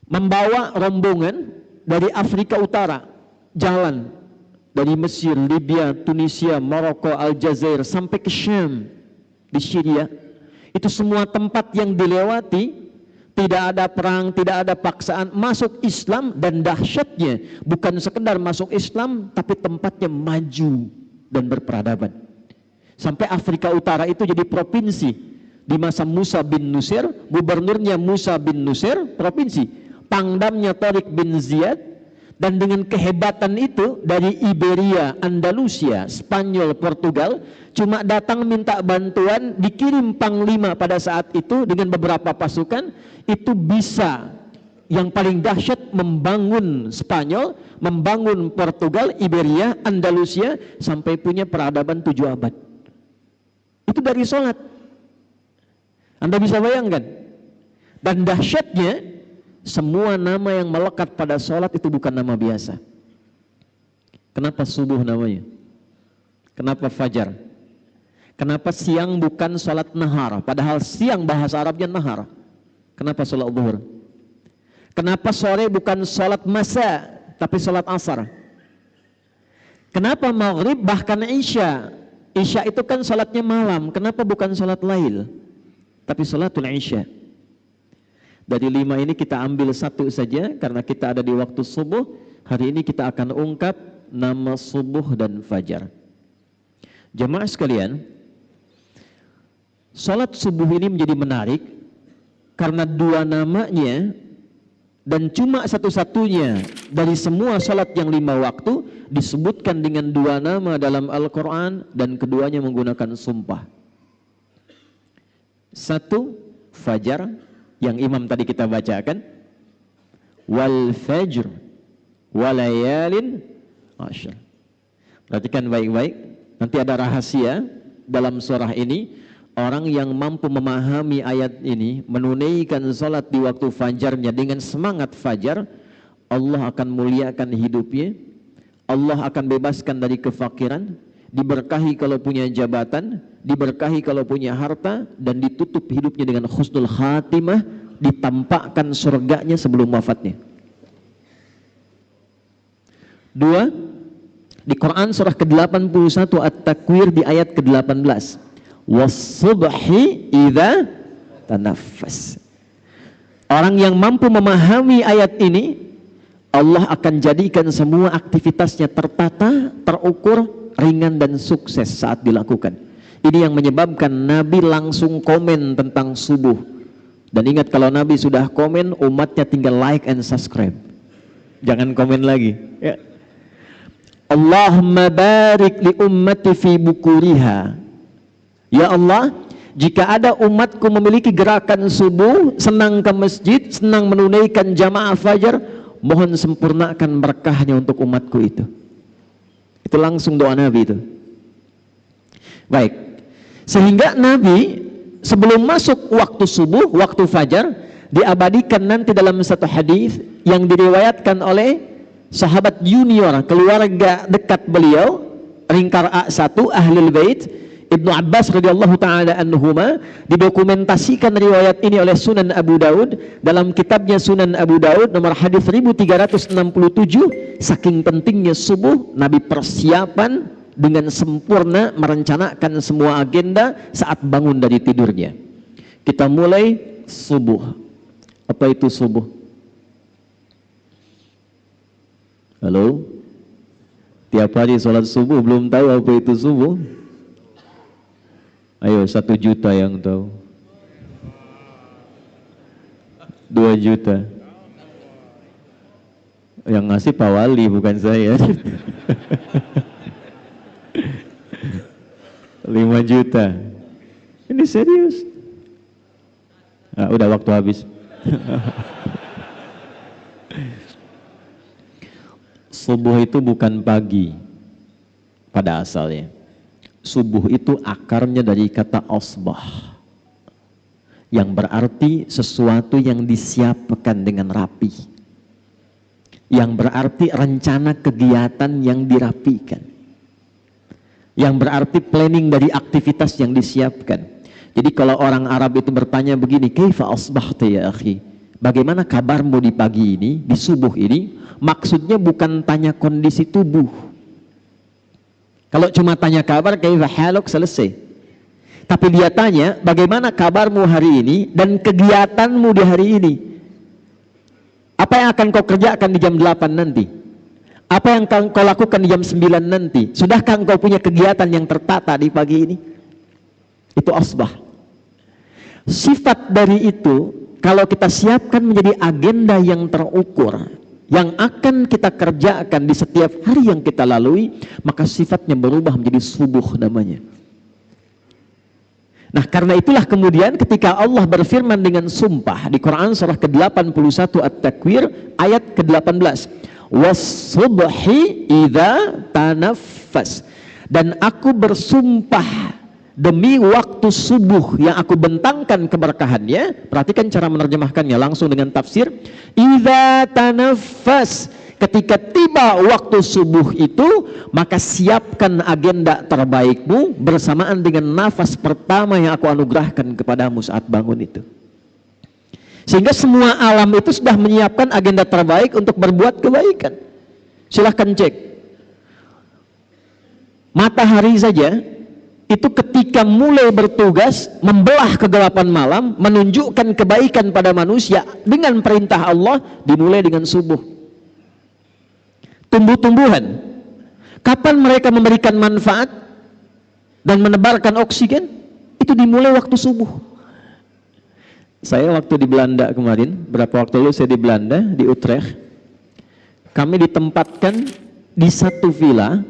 membawa rombongan dari Afrika Utara, jalan dari Mesir, Libya, Tunisia, Maroko, Aljazair sampai ke Syam di Syria. Itu semua tempat yang dilewati, tidak ada perang, tidak ada paksaan, masuk Islam. Dan dahsyatnya bukan sekedar masuk Islam, tapi tempatnya maju dan berperadaban. Sampai Afrika Utara itu jadi provinsi di masa Musa bin Nusir. Gubernurnya Musa bin Nusir, provinsi. Pangdamnya Tariq bin Ziyad. Dan dengan kehebatan itu dari Iberia, Andalusia, Spanyol, Portugal cuma datang minta bantuan, dikirim panglima pada saat itu dengan beberapa pasukan, itu bisa yang paling dahsyat membangun Spanyol, membangun Portugal, Iberia, Andalusia sampai punya peradaban 7 abad. Itu dari sholat. Anda bisa bayangkan. Dan dahsyatnya, semua nama yang melekat pada sholat itu bukan nama biasa. Kenapa subuh namanya? Kenapa fajar? Kenapa siang bukan sholat nahar? Padahal siang bahasa Arabnya nahar. Kenapa sholat zuhur? Kenapa sore bukan sholat masa, tapi sholat asar? Kenapa maghrib bahkan isya? Isya itu kan sholatnya malam. Kenapa bukan sholat lail, tapi sholatul isya? Dari 5 ini kita ambil 1 saja karena kita ada di waktu subuh. Hari ini kita akan ungkap nama subuh dan fajar. Jemaah sekalian, salat subuh ini menjadi menarik karena 2 namanya dan cuma satu-satunya dari semua salat yang 5 waktu disebutkan dengan 2 nama dalam Al-Quran dan keduanya menggunakan sumpah. 1, fajar, yang imam tadi kita bacakan, wal fajr walayalin ashr. Perhatikan baik-baik, nanti ada rahasia dalam surah ini. Orang yang mampu memahami ayat ini, menunaikan salat di waktu fajarnya dengan semangat fajar, Allah akan muliakan hidupnya, Allah akan bebaskan dari kefakiran, diberkahi kalau punya jabatan, diberkahi kalau punya harta, dan ditutup hidupnya dengan husnul khatimah, ditampakkan surganya sebelum wafatnya. Dua, di Quran surah ke-81 At-Takwir di ayat ke-18. Was-subhi idza tanaffas. Orang yang mampu memahami ayat ini, Allah akan jadikan semua aktivitasnya tertata, terukur, ringan dan sukses saat dilakukan. Ini yang menyebabkan Nabi langsung komen tentang subuh. Dan ingat, kalau Nabi sudah komen, umatnya tinggal like and subscribe. Jangan komen lagi. Ya. Allahumma barik li ummati fi bukuriha. Ya Allah, jika ada umatku memiliki gerakan subuh, senang ke masjid, senang menunaikan jamaah fajar, mohon sempurnakan berkahnya untuk umatku itu. Itu langsung doa Nabi itu. Baik. Sehingga Nabi sebelum masuk waktu subuh, waktu fajar, diabadikan nanti dalam satu hadis yang diriwayatkan oleh sahabat junior, keluarga dekat beliau, ringkar A1, Ahlul Bait, Ibnu Abbas radhiyallahu taala anhuma. Didokumentasikan riwayat ini oleh Sunan Abu Daud dalam kitabnya Sunan Abu Daud nomor hadis 1367. Saking pentingnya subuh, Nabi persiapan dengan sempurna merencanakan semua agenda saat bangun dari tidurnya. Kita mulai subuh. Apa itu subuh? Halo? Tiap hari sholat subuh belum tahu apa itu subuh? Ayo, 1 juta yang tahu. 2 juta. Yang ngasih Pak Wali, bukan saya. 5 juta. Ini serius. Nah, udah waktu habis. Subuh itu bukan pagi pada asalnya. Subuh itu akarnya dari kata asbah, yang berarti sesuatu yang disiapkan dengan rapi, yang berarti rencana kegiatan yang dirapikan, yang berarti planning dari aktivitas yang disiapkan. Jadi kalau orang Arab itu bertanya begini, kaifa asbahta ya akhi, bagaimana kabarmu di pagi ini, di subuh ini, maksudnya bukan tanya kondisi tubuh. Kalau cuma tanya kabar, kaifa haluk, selesai. Tapi dia tanya, bagaimana kabarmu hari ini dan kegiatanmu di hari ini? Apa yang akan kau kerjakan di jam 8 nanti? Apa yang akan kau lakukan di jam 9 nanti? Sudahkah engkau punya kegiatan yang tertata di pagi ini? Itu asbah. Sifat dari itu, kalau kita siapkan menjadi agenda yang terukur, yang akan kita kerjakan di setiap hari yang kita lalui, maka sifatnya berubah menjadi subuh namanya. Nah, karena itulah kemudian ketika Allah berfirman dengan sumpah di Quran surah ke-81 At-Takwir ayat ke-18, was-subhi idza tanaffas, dan aku bersumpah demi waktu subuh yang aku bentangkan keberkahannya. Perhatikan cara menerjemahkannya langsung dengan tafsir. Idza tanaffas, ketika tiba waktu subuh itu, maka siapkan agenda terbaikmu bersamaan dengan nafas pertama yang aku anugerahkan kepadamu saat bangun itu. Sehingga semua alam itu sudah menyiapkan agenda terbaik untuk berbuat kebaikan. Silahkan cek. Matahari saja itu ketika mulai bertugas membelah kegelapan malam, menunjukkan kebaikan pada manusia dengan perintah Allah, dimulai dengan subuh. Tumbuh-tumbuhan, kapan mereka memberikan manfaat dan menebarkan oksigen? Itu dimulai waktu subuh. Saya waktu di Belanda kemarin, berapa waktu lalu saya di Belanda, di Utrecht, kami ditempatkan di satu villa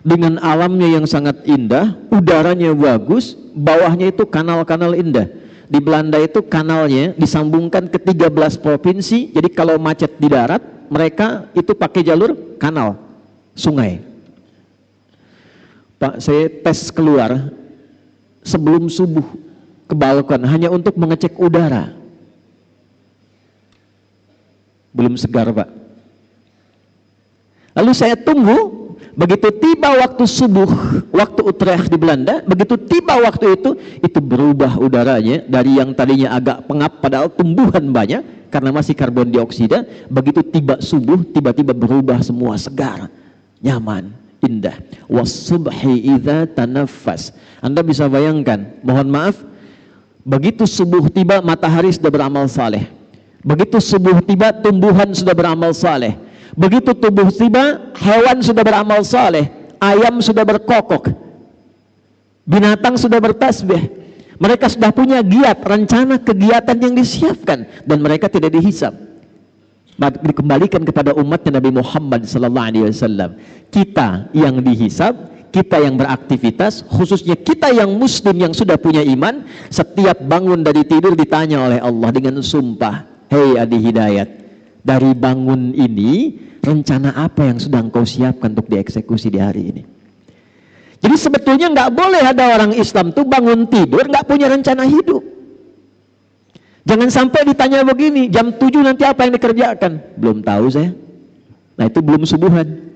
dengan alamnya yang sangat indah, udaranya bagus, bawahnya itu kanal-kanal indah. Di Belanda itu kanalnya disambungkan ke 13 provinsi, jadi kalau macet di darat, mereka itu pakai jalur kanal, sungai. Pak, saya tes keluar sebelum subuh ke balkon, hanya untuk mengecek udara. Belum segar, Pak. Lalu saya tunggu. Begitu tiba waktu subuh, waktu Utrecht di Belanda, begitu tiba waktu itu berubah udaranya dari yang tadinya agak pengap padahal tumbuhan banyak, karena masih karbon dioksida. Begitu tiba subuh, tiba-tiba berubah semua, segar, nyaman, indah. Was-subhi idza tanaffas. Anda bisa bayangkan, mohon maaf, begitu subuh tiba, matahari sudah beramal saleh. Begitu subuh tiba, tumbuhan sudah beramal saleh. Begitu subuh tiba, hewan sudah beramal saleh. Ayam sudah berkokok, binatang sudah bertasbih. Mereka sudah punya giat, rencana kegiatan yang disiapkan, dan mereka tidak dihisab. Dikembalikan kepada umatnya Nabi Muhammad SAW. Kita yang dihisab, kita yang beraktivitas, khususnya kita yang muslim yang sudah punya iman, setiap bangun dari tidur ditanya oleh Allah dengan sumpah, hei Adi Hidayat, dari bangun ini rencana apa yang sudah engkau siapkan untuk dieksekusi di hari ini? Jadi sebetulnya nggak boleh ada orang Islam tuh bangun tidur nggak punya rencana hidup. Jangan sampai ditanya begini, jam 7 nanti apa yang dikerjakan? Belum tahu saya. Nah itu belum subuhan.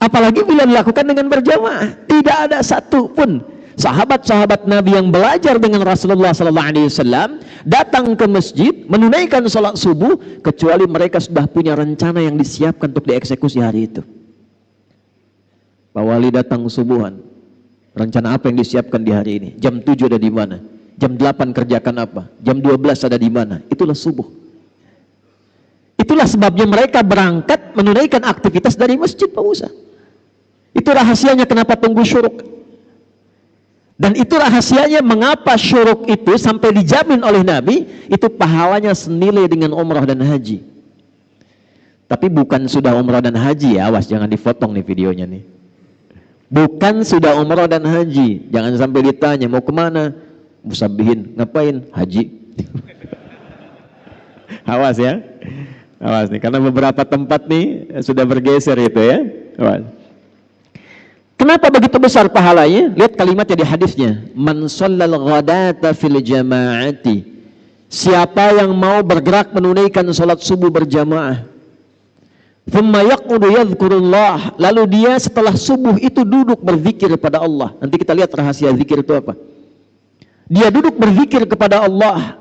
Apalagi bila dilakukan dengan berjamaah, tidak ada satu pun sahabat-sahabat Nabi yang belajar dengan Rasulullah SAW datang ke masjid menunaikan sholat subuh kecuali mereka sudah punya rencana yang disiapkan untuk dieksekusi hari itu. Pak Wali datang subuhan, rencana apa yang disiapkan di hari ini? Jam 7 ada di mana? Jam 8 kerjakan apa? Jam 12 ada di mana? Itulah subuh. Itulah sebabnya mereka berangkat menunaikan aktivitas dari masjid, Pak Musa. Itu rahasianya kenapa tunggu syuruk. Dan itu rahasianya mengapa syuruk itu sampai dijamin oleh Nabi, itu pahalanya senilai dengan umrah dan haji. Tapi bukan sudah umrah dan haji ya, awas jangan dipotong nih videonya nih. Bukan sudah umrah dan haji, jangan sampai ditanya mau kemana, musabihin, ngapain? Haji. Awas ya, awas nih, karena beberapa tempat nih sudah bergeser itu ya. Awas. Kenapa begitu besar pahalanya? Lihat kalimatnya di hadisnya, man shallal ghadata fil jama'ati. Siapa yang mau bergerak menunaikan salat subuh berjamaah, thumma yaqudu yadhkurullah, lalu dia setelah subuh itu duduk berzikir kepada Allah. Nanti kita lihat rahasia zikir itu apa. Dia duduk berzikir kepada Allah.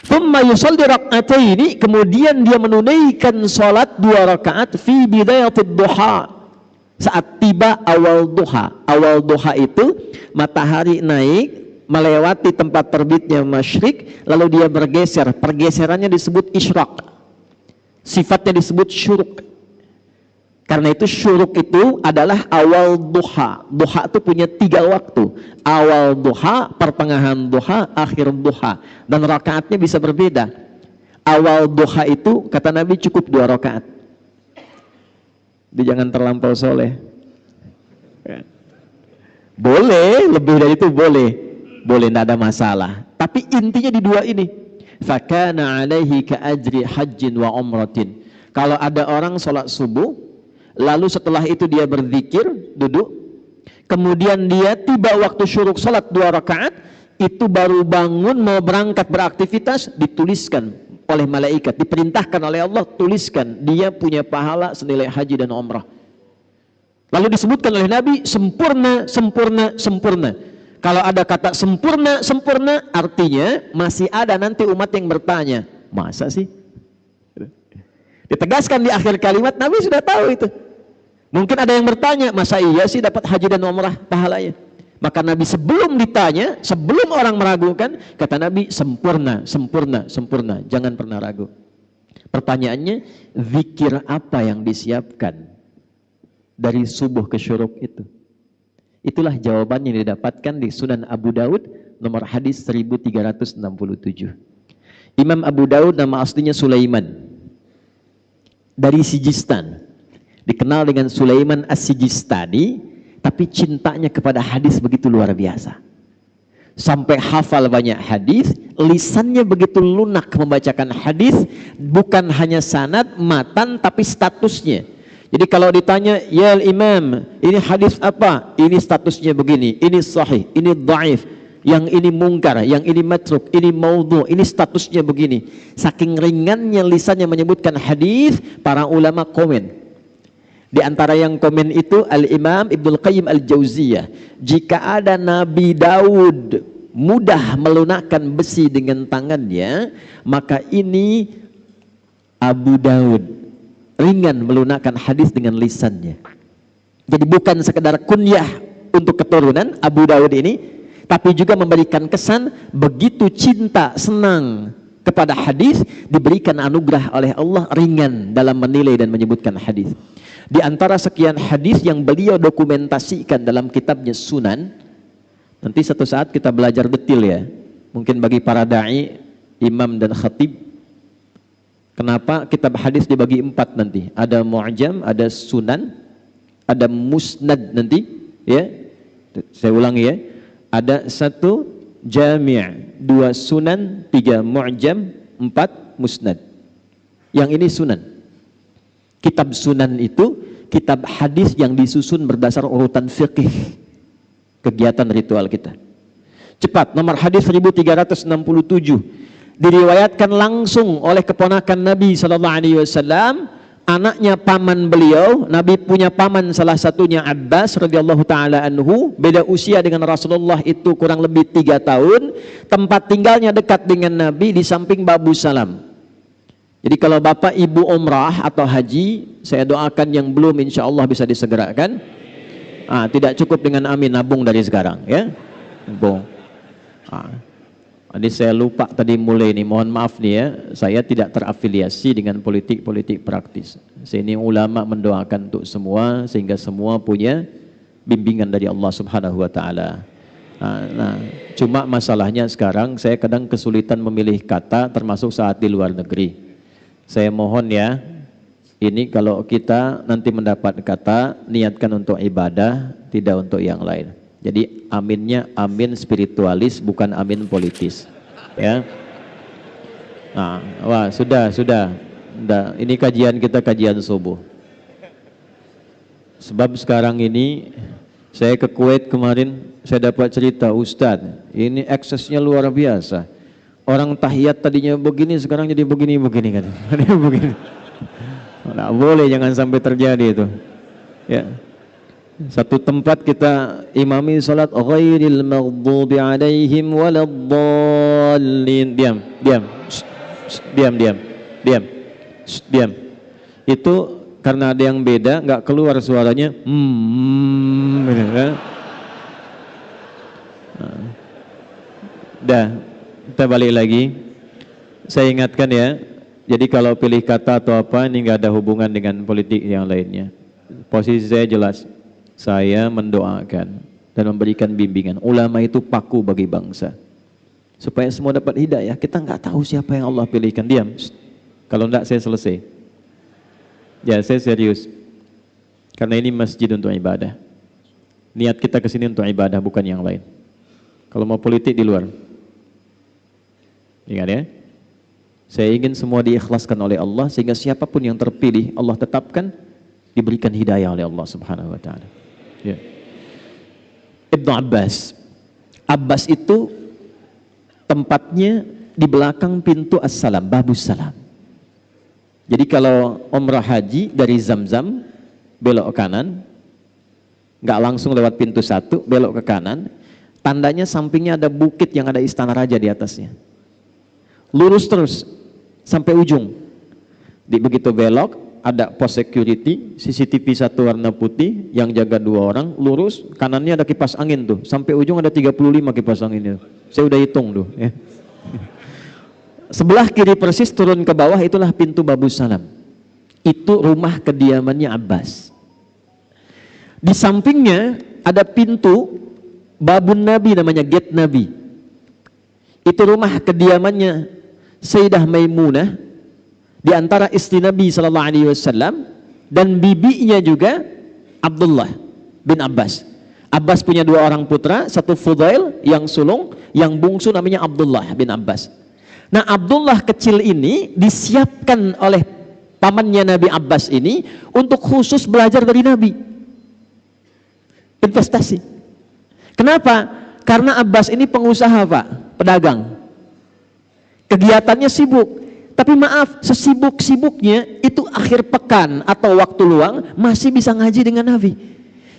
Thumma yusalli rak'ataini, kemudian dia menunaikan salat 2 rakaat fi bidayatid duha, saat tiba awal duha. Awal duha itu matahari naik melewati tempat terbitnya masyrik, lalu dia bergeser. Pergeserannya disebut isyraq. Sifatnya disebut syuruk. Karena itu syuruk itu adalah awal duha. Duha itu punya 3 waktu. Awal duha, pertengahan duha, akhir duha. Dan rakaatnya bisa berbeda. Awal duha itu kata Nabi cukup 2 rakaat. Dia jangan terlampau soleh. Boleh, lebih dari itu boleh. Boleh, tidak ada masalah. Tapi intinya di 2 ini. Fakana alaihi ka'ajri hajjin wa umratin. Kalau ada orang sholat subuh, lalu setelah itu dia berzikir, duduk, kemudian dia tiba waktu syuruk sholat 2 rakaat, itu baru bangun mau berangkat beraktivitas, dituliskan oleh malaikat, diperintahkan oleh Allah, tuliskan dia punya pahala senilai haji dan umrah. Lalu disebutkan oleh Nabi, sempurna, sempurna, sempurna. Kalau ada kata sempurna, sempurna, artinya masih ada nanti umat yang bertanya, masa sih? Ditegaskan di akhir kalimat, Nabi sudah tahu itu. Mungkin ada yang bertanya, masa iya sih dapat haji dan umrah pahalanya? Maka Nabi sebelum ditanya, sebelum orang meragukan, kata Nabi, sempurna, sempurna, sempurna. Jangan pernah ragu. Pertanyaannya, zikir apa yang disiapkan dari subuh ke syuruk itu? Itulah jawaban yang didapatkan di Sunan Abu Daud nomor hadis 1367. Imam Abu Daud nama aslinya Sulaiman, dari Sijistan, dikenal dengan Sulaiman As-Sijistani, tapi cintanya kepada hadis begitu luar biasa. Sampai hafal banyak hadis, lisannya begitu lunak membacakan hadis, bukan hanya sanad, matan, tapi statusnya. Jadi kalau ditanya, ya Imam, ini hadis apa? Ini statusnya begini, ini sahih, ini dhaif, yang ini mungkar, yang ini matruk, ini maudhu, ini statusnya begini. Saking ringannya lisannya menyebutkan hadis, para ulama komen. Di antara yang komen itu Al-Imam Ibnul Qayyim Al-Jauziyah. Jika ada Nabi Daud mudah melunakkan besi dengan tangannya, maka ini Abu Daud ringan melunakkan hadis dengan lisannya. Jadi bukan sekedar kunyah untuk keturunan Abu Daud ini, tapi juga memberikan kesan begitu cinta, senang kepada hadis, diberikan anugerah oleh Allah ringan dalam menilai dan menyebutkan hadis. Di antara sekian hadis yang beliau dokumentasikan dalam kitabnya Sunan, nanti satu saat kita belajar detail ya. Mungkin bagi para da'i, imam dan khatib, kenapa kitab hadis dibagi 4 nanti? Ada mu'jam, ada sunan, ada musnad nanti, ya. Saya ulangi ya. Ada 1 jami', 2 sunan, 3 mu'jam, 4 musnad. Yang ini sunan. Kitab sunan itu kitab hadis yang disusun berdasar urutan fiqih kegiatan ritual kita. Cepat, nomor hadis 1367 diriwayatkan langsung oleh keponakan Nabi SAW, anaknya paman beliau. Nabi punya paman, salah satunya Abbas radhiyallahu taala anhu, beda usia dengan Rasulullah itu kurang lebih 3 tahun. Tempat tinggalnya dekat dengan Nabi di samping Babu Salam. Jadi kalau bapak ibu umrah atau haji, saya doakan yang belum insya Allah bisa disegerakan. Tidak cukup dengan amin, nabung dari sekarang ya. Nabung. Ini saya lupa tadi mulai nih, mohon maaf nih ya, saya tidak terafiliasi dengan politik praktis. Saya ini ulama mendoakan untuk semua sehingga semua punya bimbingan dari Allah Subhanahu wa taala. Cuma masalahnya sekarang saya kadang kesulitan memilih kata termasuk saat di luar negeri. Saya mohon ya, ini kalau kita nanti mendapat kata, niatkan untuk ibadah, tidak untuk yang lain. Jadi aminnya amin spiritualis, bukan amin politis. Ya. Wah, sudah. Ini kajian kita kajian subuh. Sebab sekarang ini saya ke Kuwait kemarin, saya dapat cerita, Ustadz, ini eksesnya luar biasa. Orang tahiyat tadinya begini, sekarang jadi begini kan. Begini. Nggak boleh, jangan sampai terjadi itu. Ya. Satu tempat kita imami salat ghairil maghdubi alaihim waladdallin. Diam. Itu karena ada yang beda, nggak keluar suaranya. Gitu kan? Kita balik lagi. Saya ingatkan ya. Jadi kalau pilih kata atau apa, ini nggak ada hubungan dengan politik yang lainnya. Posisi saya jelas, saya mendoakan dan memberikan bimbingan. Ulama itu paku bagi bangsa, supaya semua dapat hidayah. Kita nggak tahu siapa yang Allah pilihkan. Diam. Kalau enggak saya selesai. Ya, saya serius. Karena ini masjid untuk ibadah. Niat kita kesini untuk ibadah, bukan yang lain. Kalau mau politik di luar. Ingat ya. Saya ingin semua diikhlaskan oleh Allah sehingga siapapun yang terpilih Allah tetapkan diberikan hidayah oleh Allah Subhanahu wa taala. Ya. Ibnu Abbas. Abbas itu tempatnya di belakang pintu As-Salam, Babus Salam. Jadi kalau umrah haji dari Zamzam belok ke kanan, nggak langsung lewat pintu 1, belok ke kanan, tandanya sampingnya ada bukit yang ada istana raja di atasnya. Lurus terus sampai ujung. Begitu belok ada pos security, CCTV 1 warna putih yang jaga 2 orang, lurus kanannya ada kipas angin tuh, sampai ujung ada 35 kipas angin itu. Saya udah hitung tuh ya. Sebelah kiri persis turun ke bawah itulah pintu Babus Salam. Itu rumah kediamannya Abbas. Di sampingnya ada pintu Babun Nabi, namanya Gate Nabi. Itu rumah kediamannya Sayyidah Maimunah, di antara istri Nabi SAW, dan bibinya juga Abdullah bin Abbas. Abbas punya 2 orang putra, satu Fudail yang sulung, yang bungsu namanya Abdullah bin Abbas. Nah, Abdullah kecil ini disiapkan oleh pamannya Nabi Abbas ini untuk khusus belajar dari Nabi. Investasi. Kenapa? Karena Abbas ini pengusaha, Pak, pedagang. Kegiatannya sibuk, tapi maaf, sesibuk-sibuknya itu akhir pekan atau waktu luang masih bisa ngaji dengan Nabi.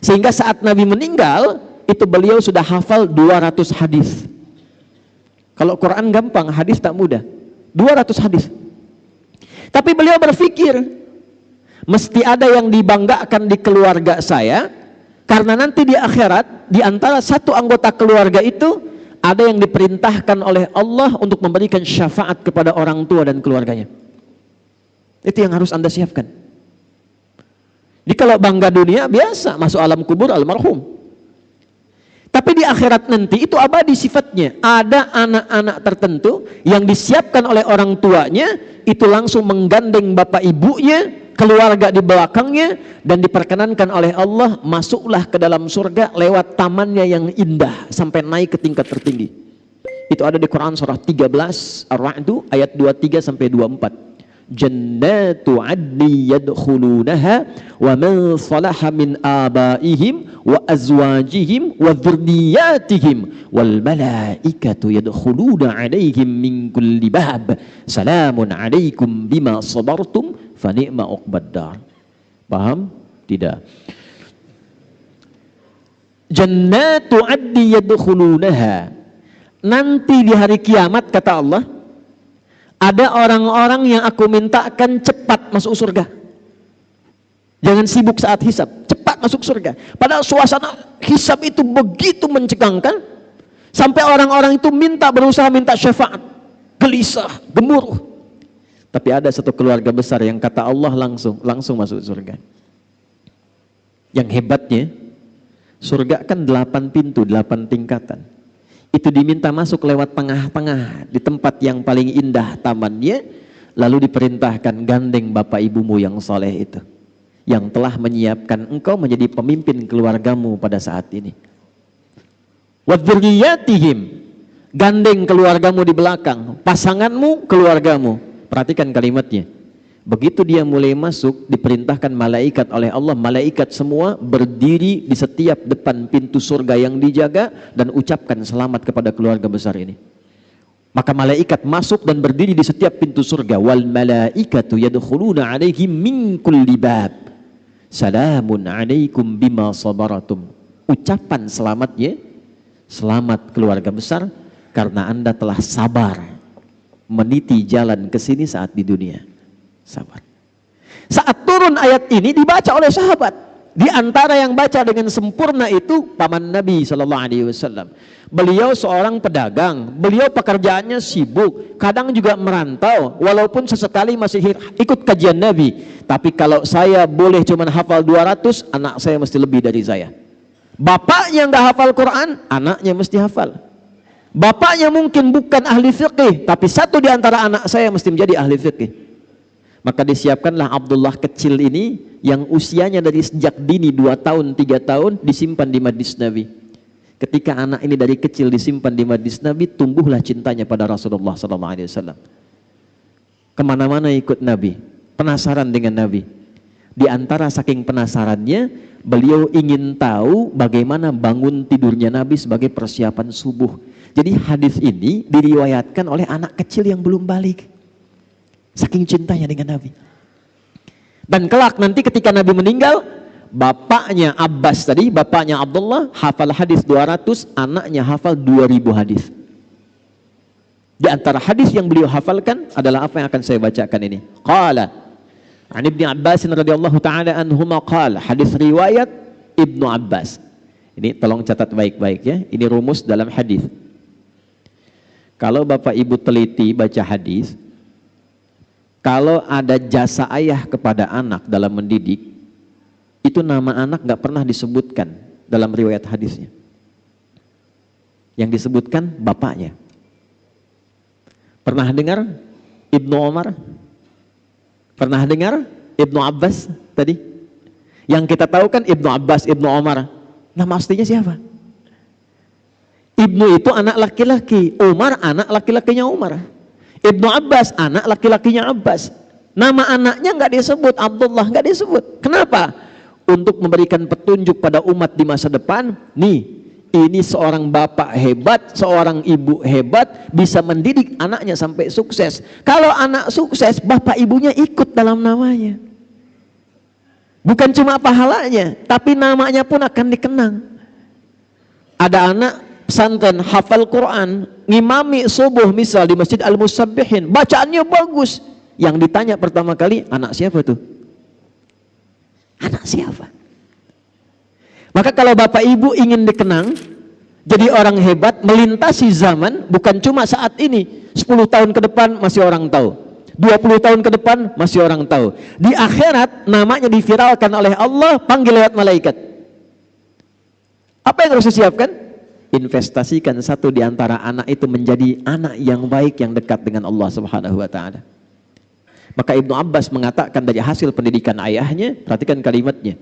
Sehingga saat Nabi meninggal, itu beliau sudah hafal 200 hadis. Kalau Quran gampang, hadis tak mudah. 200 hadis. Tapi beliau berpikir, mesti ada yang dibanggakan di keluarga saya, karena nanti di akhirat, di antara satu anggota keluarga itu, ada yang diperintahkan oleh Allah untuk memberikan syafaat kepada orang tua dan keluarganya. Itu yang harus Anda siapkan. Jadi kalau bangga dunia, biasa, masuk alam kubur almarhum. Tapi di akhirat nanti itu abadi sifatnya. Ada anak-anak tertentu yang disiapkan oleh orang tuanya, itu langsung menggandeng bapak ibunya, keluarga di belakangnya, dan diperkenankan oleh Allah, masuklah ke dalam surga lewat tamannya yang indah sampai naik ke tingkat tertinggi. Itu ada di Quran surah 13 Ar-Ra'd ayat 23 sampai 24. Jannatu adni yadkhulunaha wa man salaha min abaihim wa azwajihim wa dhurriyyatihim wal malaikatu yadkhuluna alaihim min kulli bab salamun alaikum bima sabartum fa ni'ma uqbaddar. Paham? Tidak. Jannatu adni yadkhulunaha, nanti di hari kiamat kata Allah, ada orang-orang yang aku mintakan cepat masuk surga. Jangan sibuk saat hisab, cepat masuk surga. Padahal suasana hisab itu begitu mencegangkan, sampai orang-orang itu berusaha minta syafaat, gelisah, gemuruh. Tapi ada satu keluarga besar yang kata Allah langsung masuk surga. Yang hebatnya, surga kan 8 pintu, 8 tingkatan. Itu diminta masuk lewat tengah-tengah, di tempat yang paling indah tamannya, lalu diperintahkan gandeng bapak ibumu yang soleh itu, yang telah menyiapkan engkau menjadi pemimpin keluargamu pada saat ini. Wa dzurriyyatihim, gandeng keluargamu di belakang, pasanganmu, keluargamu. Perhatikan kalimatnya. Begitu dia mulai masuk, diperintahkan malaikat oleh Allah, malaikat semua berdiri di setiap depan pintu surga yang dijaga dan ucapkan selamat kepada keluarga besar ini. Maka malaikat masuk dan berdiri di setiap pintu surga. Wal malaikatu yadkhuluna alaihim min kulli bab salamun alaikum bima sabaratum. Ucapan selamatnya, selamat keluarga besar karena Anda telah sabar meniti jalan ke sini saat di dunia. Sabar. Saat turun ayat ini dibaca oleh sahabat. Di antara yang baca dengan sempurna itu paman Nabi SAW. Beliau seorang pedagang. Beliau pekerjaannya sibuk. Kadang juga merantau. Walaupun sesekali masih ikut kajian Nabi. Tapi kalau saya boleh cuma hafal 200, anak saya mesti lebih dari saya. Bapaknya nggak hafal Quran, anaknya mesti hafal. Bapaknya mungkin bukan ahli fiqih, tapi satu di antara anak saya mesti menjadi ahli fiqih. Maka disiapkanlah Abdullah kecil ini yang usianya dari sejak dini 2 tahun, 3 tahun disimpan di majlis Nabi. Ketika anak ini dari kecil disimpan di majlis Nabi, tumbuhlah cintanya pada Rasulullah SAW. Kemana-mana ikut Nabi, penasaran dengan Nabi. Di antara saking penasarannya, beliau ingin tahu bagaimana bangun tidurnya Nabi sebagai persiapan subuh. Jadi hadis ini diriwayatkan oleh anak kecil yang belum balik. Saking cintanya dengan Nabi. Dan kelak nanti ketika Nabi meninggal, bapaknya Abbas tadi, bapaknya Abdullah hafal hadis 200, anaknya hafal 2000 hadis. Di antara hadis yang beliau hafalkan adalah apa yang akan saya bacakan ini. Qala an Ibnu Abbas radhiyallahu taala anhuma qala, hadis riwayat Ibnu Abbas. Ini tolong catat baik-baik ya. Ini rumus dalam hadis. Kalau Bapak Ibu teliti baca hadis, kalau ada jasa ayah kepada anak dalam mendidik, itu nama anak gak pernah disebutkan dalam riwayat hadisnya. Yang disebutkan bapaknya. Pernah dengar Ibnu Umar? Pernah dengar Ibnu Abbas tadi? Yang kita tahu kan Ibnu Abbas, Ibnu Umar. Nama aslinya siapa? Ibnu itu anak laki-laki, Umar anak laki-lakinya Umar. Ibnu Abbas anak laki-lakinya Abbas. Nama anaknya nggak disebut, Abdullah nggak disebut. Kenapa? Untuk memberikan petunjuk pada umat di masa depan. Nih, ini seorang bapak hebat, seorang ibu hebat, bisa mendidik anaknya sampai sukses. Kalau anak sukses, bapak ibunya ikut dalam namanya. Bukan cuma pahalanya, tapi namanya pun akan dikenang. Ada anak pesantren, hafal Quran, ngimami subuh misal di Masjid Al-Musabbihin, bacaannya bagus. Yang ditanya pertama kali, anak siapa tuh? Anak siapa? Maka kalau bapak ibu ingin dikenang jadi orang hebat, melintasi zaman, bukan cuma saat ini, 10 tahun ke depan masih orang tahu, 20 tahun ke depan masih orang tahu. Di akhirat namanya diviralkan oleh Allah, panggil lewat malaikat. Apa yang harus disiapkan? Investasikan satu di antara anak itu menjadi anak yang baik, yang dekat dengan Allah Subhanahu wa taala. Maka Ibnu Abbas mengatakan dari hasil pendidikan ayahnya, perhatikan kalimatnya.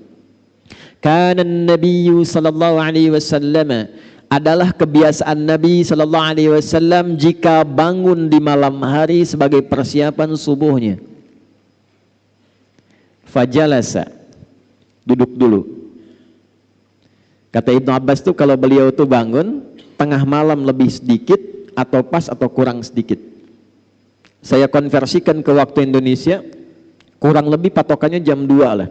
Kana Nabiyyu sallallahu alaihi wasallam, adalah kebiasaan Nabi sallallahu alaihi wasallam jika bangun di malam hari sebagai persiapan subuhnya. Fajalasa, duduk dulu. Kata Ibnu Abbas tuh kalau beliau tuh bangun tengah malam lebih sedikit atau pas atau kurang sedikit. Saya konversikan ke waktu Indonesia, kurang lebih patokannya jam 2 lah.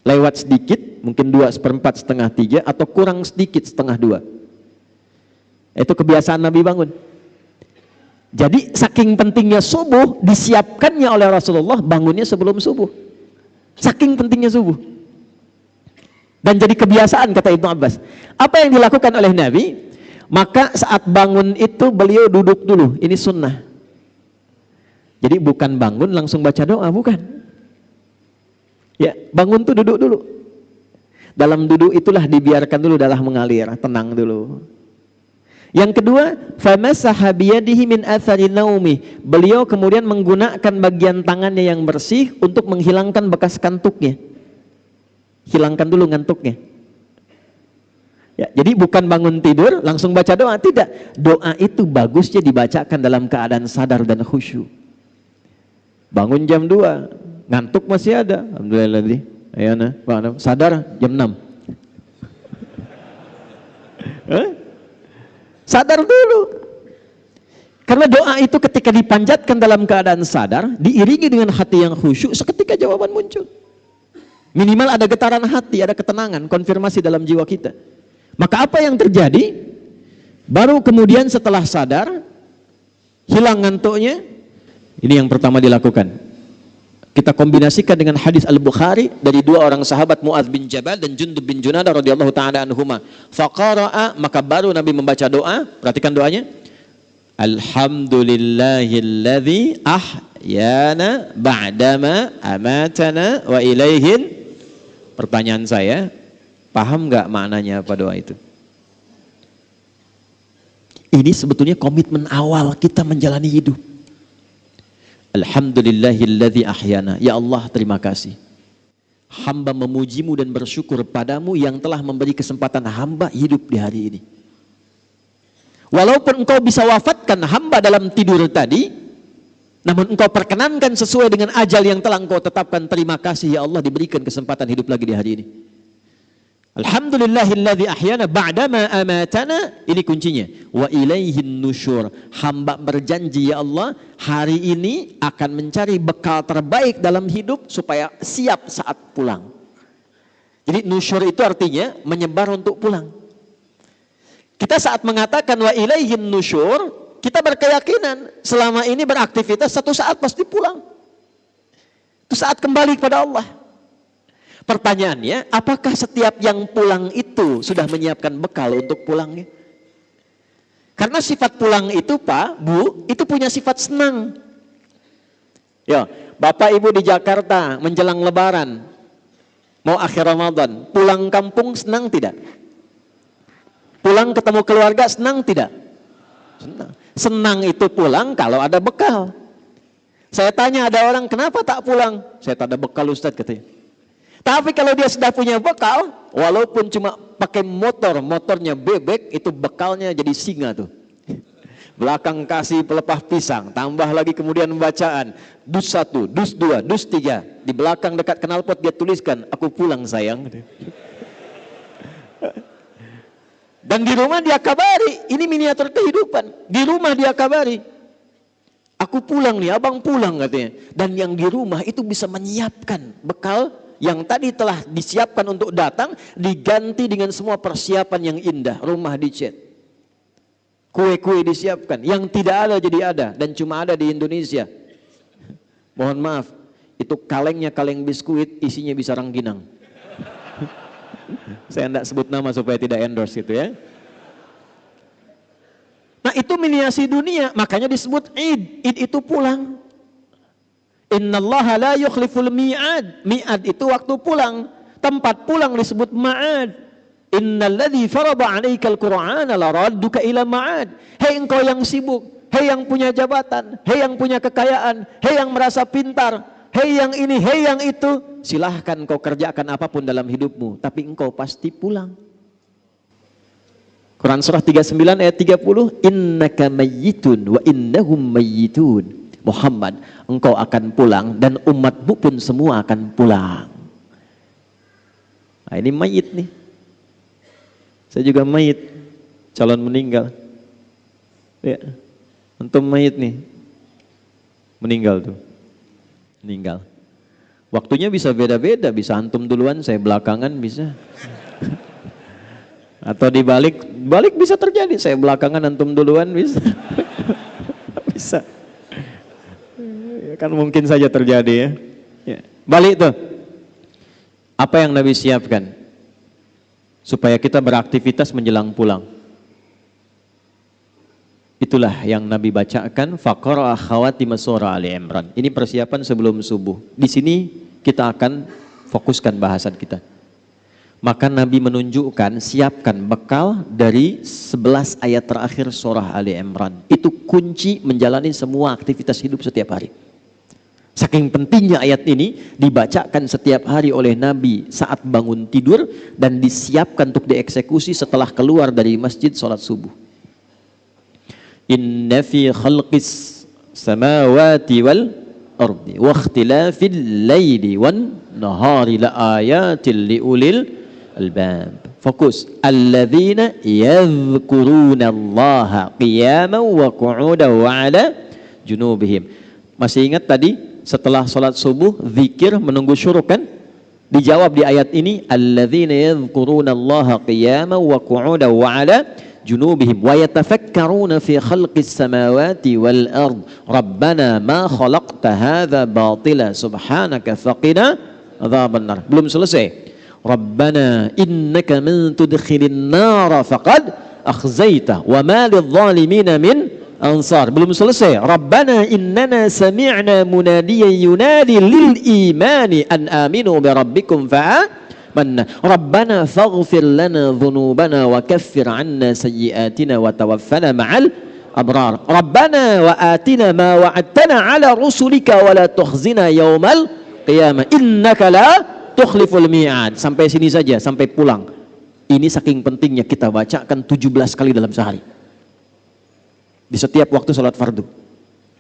Lewat sedikit, mungkin 2/4, setengah 3, atau kurang sedikit setengah 2. Itu kebiasaan Nabi bangun. Jadi saking pentingnya subuh, disiapkannya oleh Rasulullah bangunnya sebelum subuh. Saking pentingnya subuh. Dan jadi kebiasaan, kata Ibnu Abbas. Apa yang dilakukan oleh Nabi? Maka saat bangun itu beliau duduk dulu. Ini sunnah. Jadi bukan bangun langsung baca doa, bukan. Ya, bangun tuh duduk dulu. Dalam duduk itulah dibiarkan dulu darah mengalir, tenang dulu. Yang kedua, famasaha biyadihi min athari naumi. Beliau kemudian menggunakan bagian tangannya yang bersih untuk menghilangkan bekas kantuknya. Hilangkan dulu ngantuknya. Ya, jadi bukan bangun tidur langsung baca doa, tidak. Doa itu bagusnya dibacakan dalam keadaan sadar dan khusyuk. Bangun jam 2, ngantuk masih ada. Alhamdulillah tadi. Ayana, sadar jam 6. Sadar dulu. Karena doa itu ketika dipanjatkan dalam keadaan sadar, diiringi dengan hati yang khusyuk, seketika jawaban muncul. Minimal ada getaran hati, ada ketenangan, konfirmasi dalam jiwa kita. Maka apa yang terjadi? Baru kemudian setelah sadar, hilang ngantuknya, ini yang pertama dilakukan. Kita kombinasikan dengan hadis Al-Bukhari dari dua orang sahabat, Mu'adz bin Jabal dan Jundub bin Junadah radhiyallahu ta'ala anhuma. Faqara'a, maka baru Nabi membaca doa. Perhatikan doanya. Alhamdulillahilladzi ahyana ba'dama amatana wa ilaihin. Pertanyaan saya, paham nggak maknanya apa doa itu? Ini sebetulnya komitmen awal kita menjalani hidup. Alhamdulillahilladzi ahyana. Ya Allah, terima kasih. Hamba memujimu dan bersyukur padamu yang telah memberi kesempatan hamba hidup di hari ini. Walaupun engkau bisa wafatkan hamba dalam tidur tadi, namun engkau perkenankan sesuai dengan ajal yang telah engkau tetapkan. Terima kasih ya Allah, diberikan kesempatan hidup lagi di hari ini. Alhamdulillahilladzi ahyana ba'dama amatana. Ini kuncinya. Wa ilaihin nusyur. Hamba berjanji ya Allah, hari ini akan mencari bekal terbaik dalam hidup supaya siap saat pulang. Jadi nusyur itu artinya menyebar untuk pulang. Kita saat mengatakan wa ilaihin nusyur, kita berkeyakinan selama ini beraktivitas, satu saat pasti pulang. Itu saat kembali kepada Allah. Pertanyaannya, apakah setiap yang pulang itu sudah menyiapkan bekal untuk pulangnya? Karena sifat pulang itu Pak, Bu, itu punya sifat senang. Ya, Bapak Ibu di Jakarta menjelang Lebaran, mau akhir Ramadan, pulang kampung senang tidak? Pulang ketemu keluarga senang tidak? Senang. Senang itu pulang kalau ada bekal. Saya tanya ada orang, kenapa tak pulang? Saya tak ada bekal Ustadz, katanya. Tapi kalau dia sudah punya bekal, walaupun cuma pakai motor, motornya bebek, itu bekalnya jadi singa tuh. Belakang kasih pelepah pisang, tambah lagi kemudian bacaan, dus 1, dus 2, dus 3. Di belakang dekat knalpot dia tuliskan, aku pulang sayang. Dan di rumah dia kabari, ini miniatur kehidupan. Di rumah dia kabari, aku pulang nih, abang pulang katanya. Dan yang di rumah itu bisa menyiapkan bekal yang tadi telah disiapkan untuk datang diganti dengan semua persiapan yang indah. Rumah dicat, kue-kue disiapkan, yang tidak ada jadi ada, dan cuma ada di Indonesia. Mohon maaf, itu kalengnya kaleng biskuit, isinya bisa rangginang. Saya tidak sebut nama supaya tidak endorse gitu ya. Nah itu miniasi dunia, makanya disebut Id. Id itu pulang. Innallaha la yukhliful mi'ad. Mi'ad itu waktu pulang. Tempat pulang disebut ma'ad. Innalladzi farada 'alaikal Qur'ana laradduka ila ma'ad. Hei engkau yang sibuk, hei yang punya jabatan, hei yang punya kekayaan, hei yang merasa pintar, hei yang ini, hei yang itu, silahkan kau kerjakan apapun dalam hidupmu, tapi engkau pasti pulang. Quran surah 39 ayat 30, innaka mayyitun wa innahum mayyitun. Muhammad, engkau akan pulang dan umatmu pun semua akan pulang. Nah, ini mayit nih. Saya juga mayit, calon meninggal. Ya, antum mayit nih. Meninggal tuh. Meninggal. Waktunya bisa beda-beda, bisa antum duluan, saya belakangan bisa. Atau dibalik bisa terjadi, saya belakangan antum duluan bisa. Bisa. Kan mungkin saja terjadi ya. Ya. Balik tuh. Apa yang Nabi siapkan supaya kita beraktivitas menjelang pulang? Itulah yang Nabi bacakan, faqara khawatim surah Ali Imran. Ini persiapan sebelum subuh. Di sini kita akan fokuskan bahasan kita. Maka Nabi menunjukkan, siapkan bekal dari 11 ayat terakhir surah Ali Imran. Itu kunci menjalani semua aktivitas hidup setiap hari. Saking pentingnya ayat ini dibacakan setiap hari oleh Nabi saat bangun tidur dan disiapkan untuk dieksekusi setelah keluar dari masjid sholat subuh. Inna fi khalqis samawati wal ardi wa ikhtilafil laili wan nahari la ayatil liulil albab. Fokus. Alladzina yadhkuruna Allaha qiyaman wa qu'udan wa ala junubihim. Masih ingat tadi setelah sholat subuh zikir menunggu syuruk kan? Dijawab di ayat ini, alladzina yadhkuruna Allaha qiyaman wa qu'udan wa ala junubihim wa yatafakkaruna fi khalqis samawati wal ard rabbana ma khalaqta hadza batila subhanaka faqina adzabannar. Belum selesai. Rabbana innaka man tudkhilin nara faqad akhzaita wa ma lidh-dhalimina min ansar. Belum selesai. Rabbana innana sami'na munadiyan yunadi lil imani an aminu bi rabbikum fa'amanna. Rabbana faghfir lana dhunubana wa kaffir 'anna sayyi'atina wa tawaffana ma'al abrar. Rabbana wa atina ma wa'adtana 'ala rusulika wa la tukhzina yaumal qiyamah innaka la tukhliful mi'ad. Sampai sini saja, sampai pulang. Ini saking pentingnya kita bacakan 17 kali dalam sehari. Di setiap waktu sholat fardu.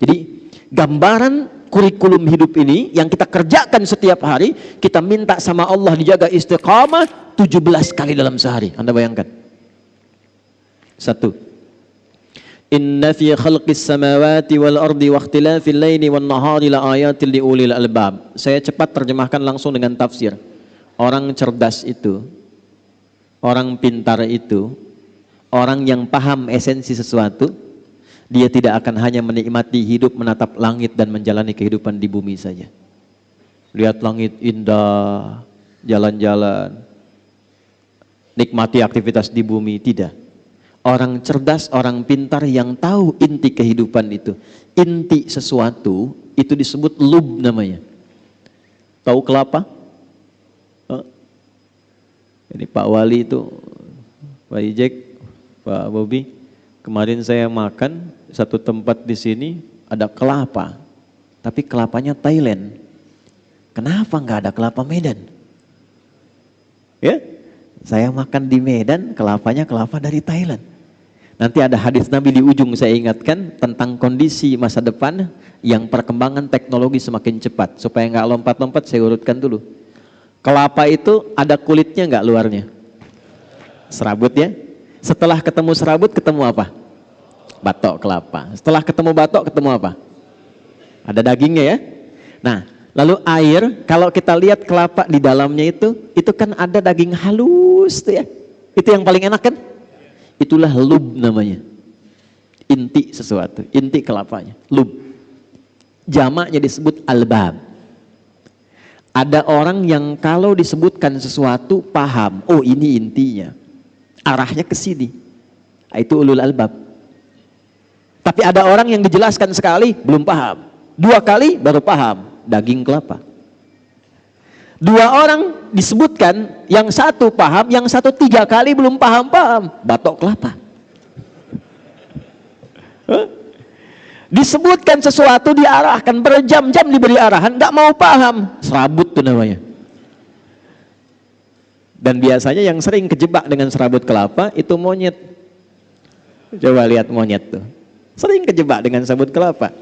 Jadi gambaran kurikulum hidup ini yang kita kerjakan setiap hari, kita minta sama Allah dijaga istiqamah 17 kali dalam sehari. Anda bayangkan. 1. Inna fi khalqis samawati wal ardi wa ikhtilafil laili wan nahari la ayatil liulil albab. Saya cepat terjemahkan langsung dengan tafsir. Orang cerdas itu, orang pintar itu, orang yang paham esensi sesuatu, dia tidak akan hanya menikmati hidup, menatap langit dan menjalani kehidupan di bumi saja. Lihat langit indah, jalan-jalan, nikmati aktivitas di bumi, tidak. Orang cerdas, orang pintar yang tahu inti kehidupan itu. Inti sesuatu itu disebut lub namanya. Tahu kelapa? Ini Pak Wali itu, Pak Ijek, Pak Bobi. Kemarin saya makan satu tempat di sini ada kelapa, tapi kelapanya Thailand. Kenapa nggak ada kelapa Medan? Ya, saya makan di Medan, kelapanya kelapa dari Thailand. Nanti ada hadis Nabi di ujung saya ingatkan tentang kondisi masa depan yang perkembangan teknologi semakin cepat. Supaya nggak lompat-lompat saya urutkan dulu. Kelapa itu ada kulitnya nggak luarnya? Serabut ya. Setelah ketemu serabut ketemu apa? Batok kelapa. Setelah ketemu batok ketemu apa? Ada dagingnya ya. Nah, Lalu air, kalau kita lihat kelapa di dalamnya itu kan ada daging halus tuh ya. Itu yang paling enak kan? Itulah lub namanya. Inti sesuatu, inti kelapanya, lub. Jamaknya disebut albab. Ada orang yang kalau disebutkan sesuatu paham, oh ini intinya. Arahnya ke sini. Itu ulul albab. Tapi ada orang yang dijelaskan sekali belum paham. 2 kali baru paham. Daging kelapa. 2 orang disebutkan, yang satu paham, yang satu 3 kali belum paham-paham. Batok kelapa. Disebutkan sesuatu, diarahkan, berjam-jam diberi arahan, nggak mau paham. Serabut tuh namanya. Dan biasanya yang sering kejebak dengan serabut kelapa itu monyet. Coba lihat monyet tuh. Sering kejebak dengan serabut kelapa.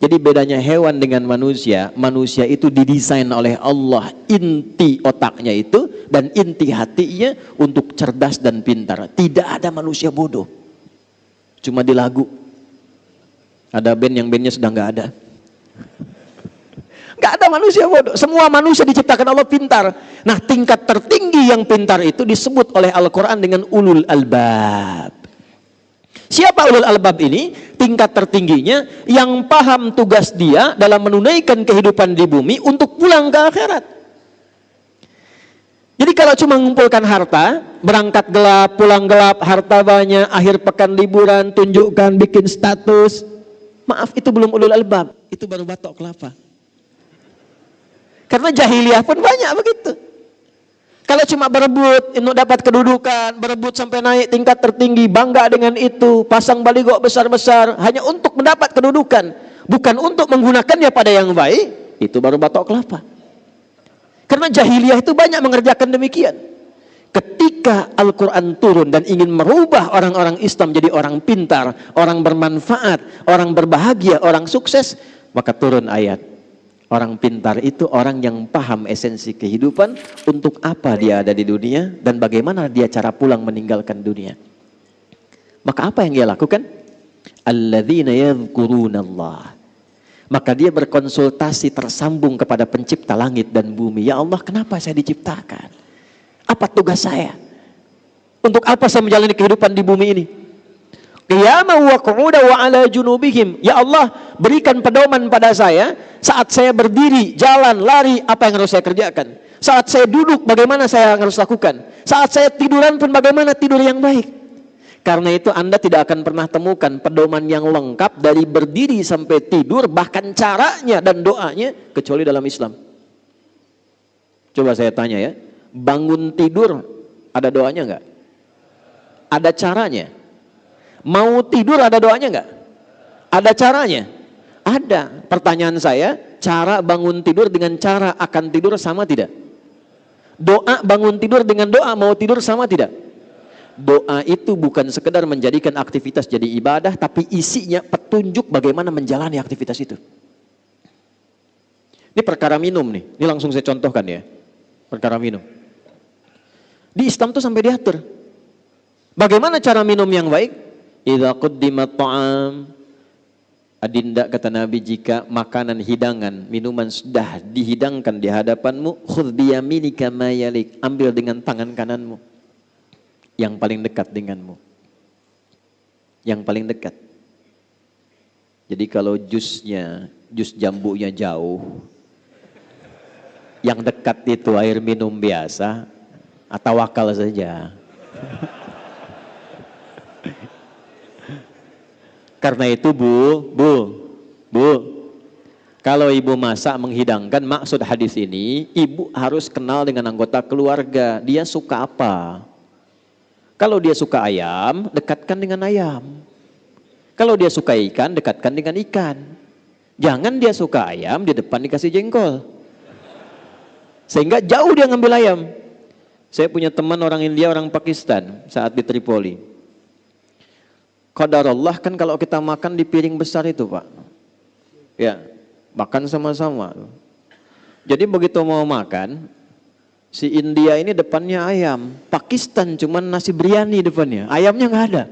Jadi bedanya hewan dengan manusia, manusia itu didesain oleh Allah inti otaknya itu dan inti hatinya untuk cerdas dan pintar. Tidak ada manusia bodoh. Cuma di lagu. Ada band yang bandnya sudah nggak ada. Nggak ada manusia bodoh. Semua manusia diciptakan Allah pintar. Nah, tingkat tertinggi yang pintar itu disebut oleh Al-Quran dengan ulul albab. Siapa ulul albab ini? Tingkat tertingginya yang paham tugas dia dalam menunaikan kehidupan di bumi untuk pulang ke akhirat. Jadi kalau cuma mengumpulkan harta, berangkat gelap, pulang gelap, harta banyak, akhir pekan liburan, tunjukkan, bikin status, maaf, itu belum ulul albab, itu baru batok kelapa. Karena jahiliyah pun banyak begitu. Kalau cuma berebut, untuk dapat kedudukan, berebut sampai naik tingkat tertinggi, bangga dengan itu, pasang baligo besar-besar, hanya untuk mendapat kedudukan, bukan untuk menggunakannya pada yang baik, itu baru batok kelapa. Karena jahiliyah itu banyak mengerjakan demikian. Ketika Al-Quran turun dan ingin merubah orang-orang Islam jadi orang pintar, orang bermanfaat, orang berbahagia, orang sukses, maka turun ayat. Orang pintar itu orang yang paham esensi kehidupan, untuk apa dia ada di dunia dan bagaimana dia cara pulang meninggalkan dunia. Maka apa yang dia lakukan? Alladzina yadhkurunallah. Maka dia berkonsultasi, tersambung kepada pencipta langit dan bumi. Ya Allah, kenapa saya diciptakan? Apa tugas saya? Untuk apa saya menjalani kehidupan di bumi ini? Qiyaman wa qu'udan wa ala junubihim. Ya Allah, berikan pedoman pada saya saat saya berdiri, jalan, lari, apa yang harus saya kerjakan. Saat saya duduk, bagaimana saya harus lakukan. Saat saya tiduran pun bagaimana tidur yang baik. Karena itu Anda tidak akan pernah temukan pedoman yang lengkap dari berdiri sampai tidur, bahkan caranya dan doanya, kecuali dalam Islam. Coba saya tanya ya, bangun tidur ada doanya enggak? Ada caranya? Mau tidur ada doanya enggak? Ada caranya? Ada. Pertanyaan saya, cara bangun tidur dengan cara akan tidur sama tidak? Doa bangun tidur dengan doa mau tidur sama tidak? Doa itu bukan sekedar menjadikan aktivitas jadi ibadah, tapi isinya petunjuk bagaimana menjalani aktivitas itu. Ini perkara minum nih, ini langsung saya contohkan ya. Perkara minum. Di Islam tuh sampai diatur. Bagaimana cara minum yang baik? Idza quddimat ta'am, adinda kata Nabi, jika makanan hidangan, minuman sudah dihidangkan di hadapanmu, khudh biyaminika ma yalik, ambil dengan tangan kananmu yang paling dekat denganmu. Yang paling dekat. Jadi kalau jus jambunya jauh, yang dekat itu air minum biasa, atau wakal saja. Karena itu Bu, kalau ibu masak menghidangkan, maksud hadis ini, ibu harus kenal dengan anggota keluarga, dia suka apa. Kalau dia suka ayam, dekatkan dengan ayam. Kalau dia suka ikan, dekatkan dengan ikan. Jangan dia suka ayam, di depan dikasih jengkol. Sehingga jauh dia ngambil ayam. Saya punya teman orang India, orang Pakistan, saat di Tripoli. Qadarullah kan kalau kita makan di piring besar itu Pak. Ya, makan sama-sama. Jadi begitu mau makan, si India ini depannya ayam. Pakistan cuman nasi biryani depannya. Ayamnya nggak ada.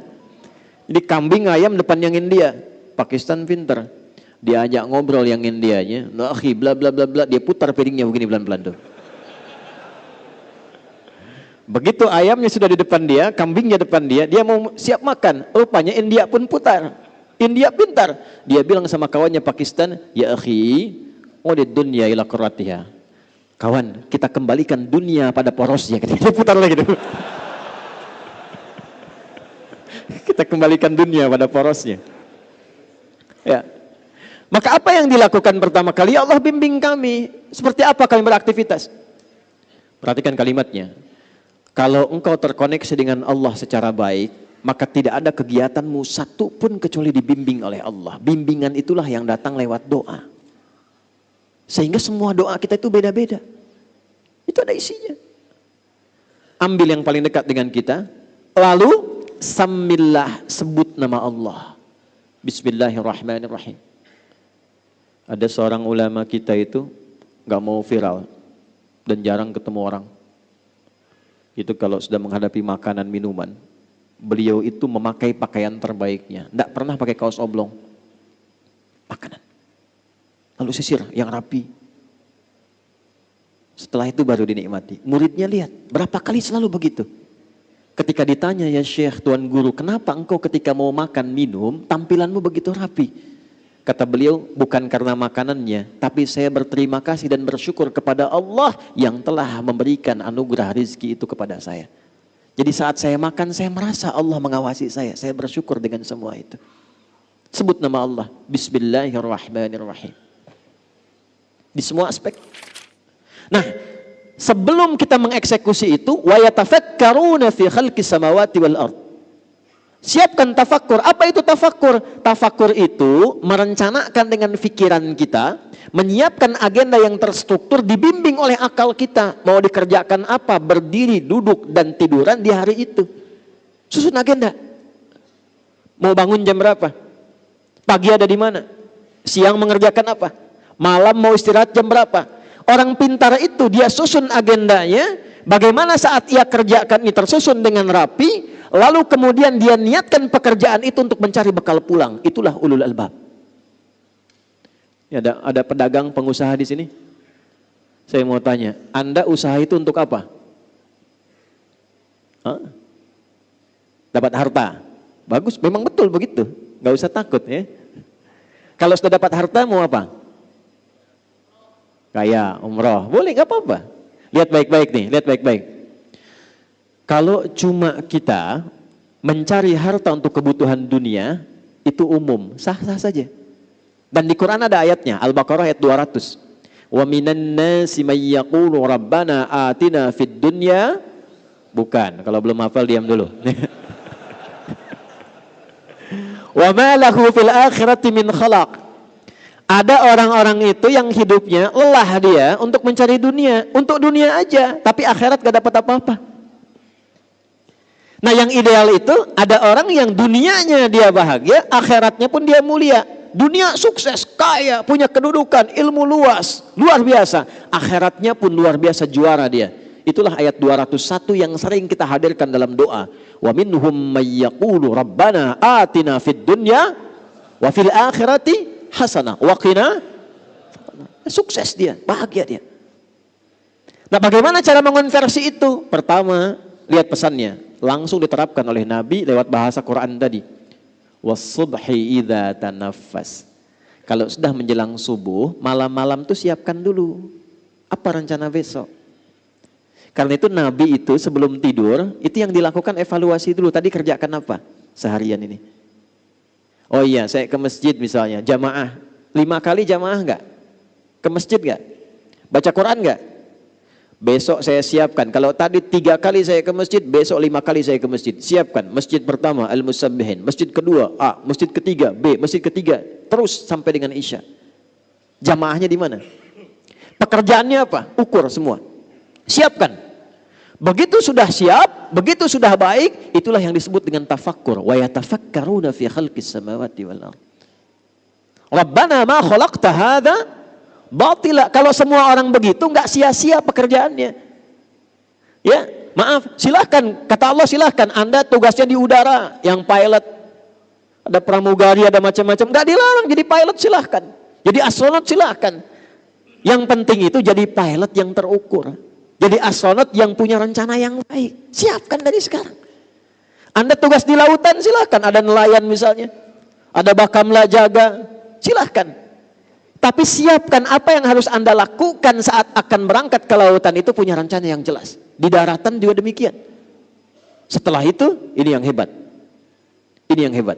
Jadi kambing ayam depan yang India. Pakistan pinter. Dia ajak ngobrol yang Indianya, "Nah, akhi, bla bla bla bla," dia putar piringnya begini pelan-pelan tuh. Begitu ayamnya sudah di depan dia, kambingnya depan dia, dia mau siap makan. Rupanya India pun putar. India pintar. Dia bilang sama kawannya Pakistan, "Ya akhi, udid dunya ila qurratiha." Kawan, kita kembalikan dunia pada porosnya. Dia putar lagi tuh. Kita kembalikan dunia pada porosnya. Ya. Maka apa yang dilakukan pertama kali? Ya Allah bimbing kami. Seperti apa kami beraktivitas? Perhatikan kalimatnya. Kalau engkau terkoneksi dengan Allah secara baik, maka tidak ada kegiatanmu satu pun kecuali dibimbing oleh Allah. Bimbingan itulah yang datang lewat doa. Sehingga semua doa kita itu beda-beda. Itu ada isinya. Ambil yang paling dekat dengan kita. Lalu, samillah, sebut nama Allah. Bismillahirrahmanirrahim. Ada seorang ulama kita itu gak mau viral dan jarang ketemu orang. Itu kalau sudah menghadapi makanan minuman, beliau itu memakai pakaian terbaiknya, tidak pernah pakai kaos oblong. Makanan. Lalu sisir yang rapi. Setelah itu baru dinikmati. Muridnya lihat, berapa kali selalu begitu. Ketika ditanya, "Ya Syekh, Tuan Guru, kenapa engkau ketika mau makan minum tampilanmu begitu rapi?" Kata beliau, "Bukan karena makanannya, tapi saya berterima kasih dan bersyukur kepada Allah yang telah memberikan anugerah rezeki itu kepada saya. Jadi saat saya makan, saya merasa Allah mengawasi saya. Saya bersyukur dengan semua itu." Sebut nama Allah. Bismillahirrahmanirrahim. Di semua aspek. Nah, sebelum kita mengeksekusi itu, wa yatafakkaruna fi khalqis samawati wal ardh. Siapkan tafakkur. Apa itu tafakkur? Tafakkur itu merencanakan dengan pikiran kita, menyiapkan agenda yang terstruktur, dibimbing oleh akal kita. Mau dikerjakan apa? Berdiri, duduk, dan tiduran di hari itu. Susun agenda. Mau bangun jam berapa? Pagi ada di mana? Siang mengerjakan apa? Malam mau istirahat jam berapa? Orang pintar itu dia susun agendanya. Bagaimana saat ia kerjakan ini tersusun dengan rapi, lalu kemudian dia niatkan pekerjaan itu untuk mencari bekal pulang. Itulah ulul albab. Ya, ada pedagang pengusaha di sini. Saya mau tanya, Anda usaha itu untuk apa? Hah? Dapat harta. Bagus, memang betul begitu. Gak usah takut ya. Kalau sudah dapat harta mau apa? Kaya, umroh. Boleh, gak apa-apa. Lihat baik-baik nih, lihat baik-baik. Kalau cuma kita mencari harta untuk kebutuhan dunia, itu umum, sah-sah saja. Dan di Quran ada ayatnya, Al-Baqarah ayat 200. Wa minan nasi may yaqulu rabbana atina fid dunya. Bukan, kalau belum hafal diam dulu. Wa ma lahu fil akhirati min khalaq. Ada orang-orang itu yang hidupnya lelah dia untuk mencari dunia, untuk dunia aja, tapi akhirat gak dapat apa-apa. Nah, yang ideal itu ada orang yang dunianya dia bahagia, akhiratnya pun dia mulia. Dunia sukses, kaya, punya kedudukan, ilmu luas, luar biasa. Akhiratnya pun luar biasa, juara dia. Itulah ayat 201 yang sering kita hadirkan dalam doa. Wa minhum may yaqulu rabbana atina fid dunya wa fil akhirati hasanah wa qina. Sukses dia, bahagia dia. Nah, bagaimana cara mengonversi itu? Pertama, lihat pesannya. Langsung diterapkan oleh Nabi lewat bahasa Quran tadi. Was-subhi idza tanaffas. Kalau sudah menjelang subuh, malam-malam tuh siapkan dulu. Apa rencana besok? Karena itu Nabi itu sebelum tidur, itu yang dilakukan evaluasi dulu. Tadi kerjakan apa seharian ini? Oh iya, saya ke masjid misalnya, jamaah. 5 kali jamaah enggak? Ke masjid enggak? Baca Quran enggak? Besok saya siapkan. Kalau tadi 3 kali saya ke masjid, besok 5 kali saya ke masjid. Siapkan. Masjid pertama Al-Musabbihin, masjid kedua A, masjid ketiga B, masjid ketiga, terus sampai dengan Isya. Jamaahnya di mana? Pekerjaannya apa? Ukur semua. Siapkan. Begitu sudah siap, begitu sudah baik, itulah yang disebut dengan tafakkur. Wa yatafakkaruna fi khalqis samawati wal ardh. Rabbana ma khalaqta hadza batila. Kalau semua orang begitu, enggak sia-sia pekerjaannya. Ya, maaf, silahkan, kata Allah silahkan. Anda tugasnya di udara, yang pilot. ada pramugari, ada macam-macam, nggak dilarang jadi pilot, silahkan. Jadi astronot silahkan. Yang penting itu jadi pilot yang terukur. Jadi astronot yang punya rencana yang baik. Siapkan dari sekarang. Anda tugas di lautan silahkan, ada nelayan misalnya, ada bakamla jaga, silahkan. Tapi siapkan apa yang harus Anda lakukan saat akan berangkat ke lautan, itu punya rencana yang jelas. Di daratan juga demikian. Setelah itu, ini yang hebat. Ini yang hebat.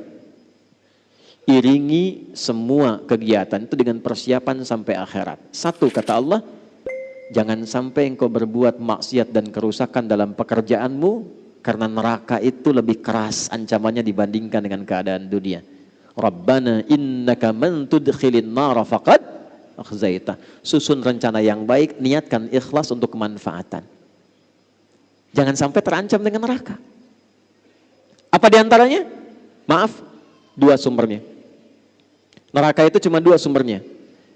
Iringi semua kegiatan itu dengan persiapan sampai akhirat. Satu, kata Allah, jangan sampai engkau berbuat maksiat dan kerusakan dalam pekerjaanmu, karena neraka itu lebih keras ancamannya dibandingkan dengan keadaan dunia. Rabbana innaka man tudkhilin nara faqad akhzaita. Susun rencana yang baik, niatkan ikhlas untuk kemanfaatan. Jangan sampai terancam dengan neraka. Apa diantaranya? Maaf, 2 sumbernya. Neraka itu cuma 2 sumbernya.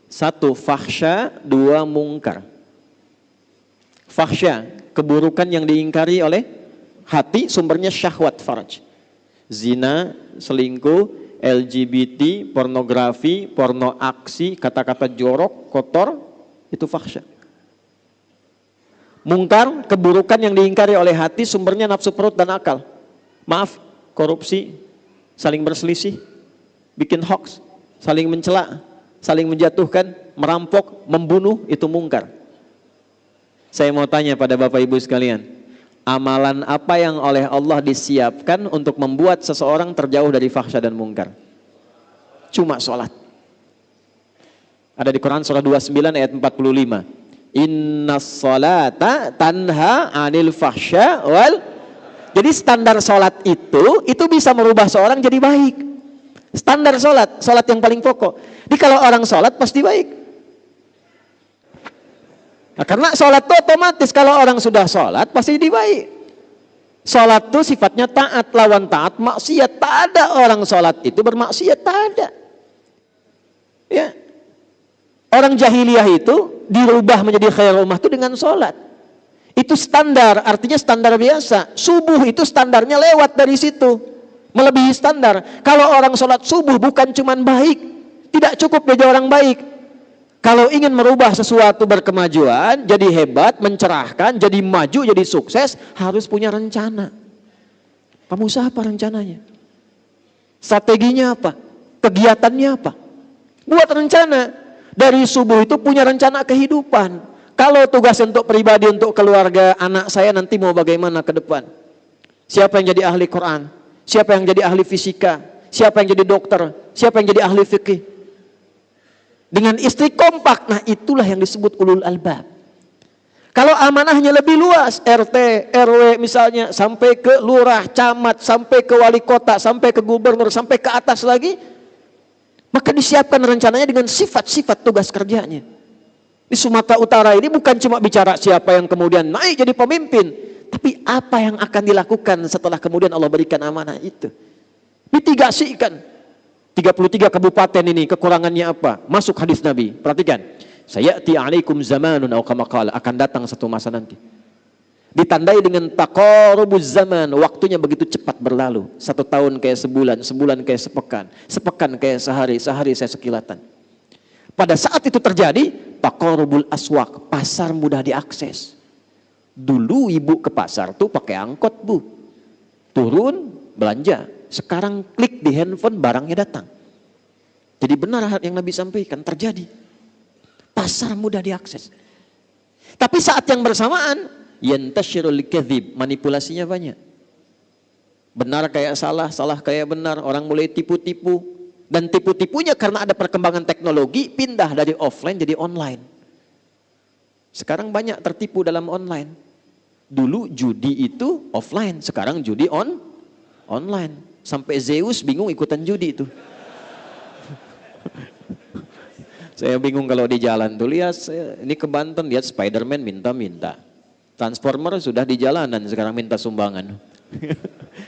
1 fahsya, 2 mungkar. Fahsya, keburukan yang diingkari oleh hati, sumbernya syahwat faraj. Zina, selingkuh, LGBT, pornografi, porno aksi, kata-kata jorok, kotor, itu fahsya. Mungkar, keburukan yang diingkari oleh hati, sumbernya nafsu perut dan akal. Maaf, korupsi, saling berselisih, bikin hoax, saling mencela, saling menjatuhkan, merampok, membunuh, itu mungkar. Saya mau tanya pada Bapak Ibu sekalian, amalan apa yang oleh Allah disiapkan untuk membuat seseorang terjauh dari fahsya dan mungkar? Cuma sholat. Ada di Quran surah 29 ayat 45. Inna sholata tanha anil fahsya wal. Jadi standar sholat itu bisa merubah seorang jadi baik. Standar sholat yang paling pokok. Jadi kalau orang sholat pasti baik. Nah, karena sholat itu otomatis kalau orang sudah sholat pasti jadi baik. Sholat itu sifatnya taat, lawan taat maksiat. Tak ada orang sholat itu bermaksiat, tak ada. Ya. Orang jahiliyah itu dirubah menjadi khairul ummah itu dengan sholat. Itu standar, artinya standar biasa. Subuh itu standarnya lewat dari situ, melebihi standar. Kalau orang sholat subuh bukan cuman baik, tidak cukup jadi orang baik. Kalau ingin merubah sesuatu berkemajuan, jadi hebat, mencerahkan, jadi maju, jadi sukses, harus punya rencana. Kamu usaha apa rencananya? Strateginya apa? Kegiatannya apa? Buat rencana. Dari subuh itu punya rencana kehidupan. Kalau tugas untuk pribadi, untuk keluarga, anak saya nanti mau bagaimana ke depan? Siapa yang jadi ahli Quran? Siapa yang jadi ahli fisika? Siapa yang jadi dokter? Siapa yang jadi ahli fikih? Dengan istri kompak, nah itulah yang disebut ulul albab. Kalau amanahnya lebih luas, RT, RW misalnya, sampai ke lurah, camat, sampai ke wali kota, sampai ke gubernur, sampai ke atas lagi, maka disiapkan rencananya dengan sifat-sifat tugas kerjanya. Di Sumatera Utara ini bukan cuma bicara siapa yang kemudian naik jadi pemimpin, tapi apa yang akan dilakukan setelah kemudian Allah berikan amanah itu. Mitigasikan. 33 kabupaten ini kekurangannya apa? Masuk hadis Nabi. Perhatikan. Sayati alaikum zamanun aw kama qala, akan datang satu masa nanti. Ditandai dengan taqarubuz zaman, waktunya begitu cepat berlalu. 1 tahun kayak sebulan, sebulan kayak sepekan, sepekan kayak sehari, sehari saya sekilatan. Pada saat itu terjadi, taqarubul aswaq, pasar mudah diakses. Dulu ibu ke pasar tuh pakai angkot, Bu. Turun, belanja. Sekarang klik di handphone, barangnya datang. Jadi benar yang Nabi sampaikan, terjadi. Pasar mudah diakses. Tapi saat yang bersamaan, yantashirul kadzib, manipulasinya banyak. Benar kayak salah, salah kayak benar. Orang mulai tipu-tipu. Dan tipu-tipunya karena ada perkembangan teknologi, pindah dari offline jadi online. Sekarang banyak tertipu dalam online. Dulu judi itu offline, sekarang judi online. Sampai Zeus bingung ikutan judi itu. Saya bingung kalau di jalan tuh, lihat ini ke Banten, lihat Spiderman minta-minta. Transformer sudah di jalanan sekarang minta sumbangan.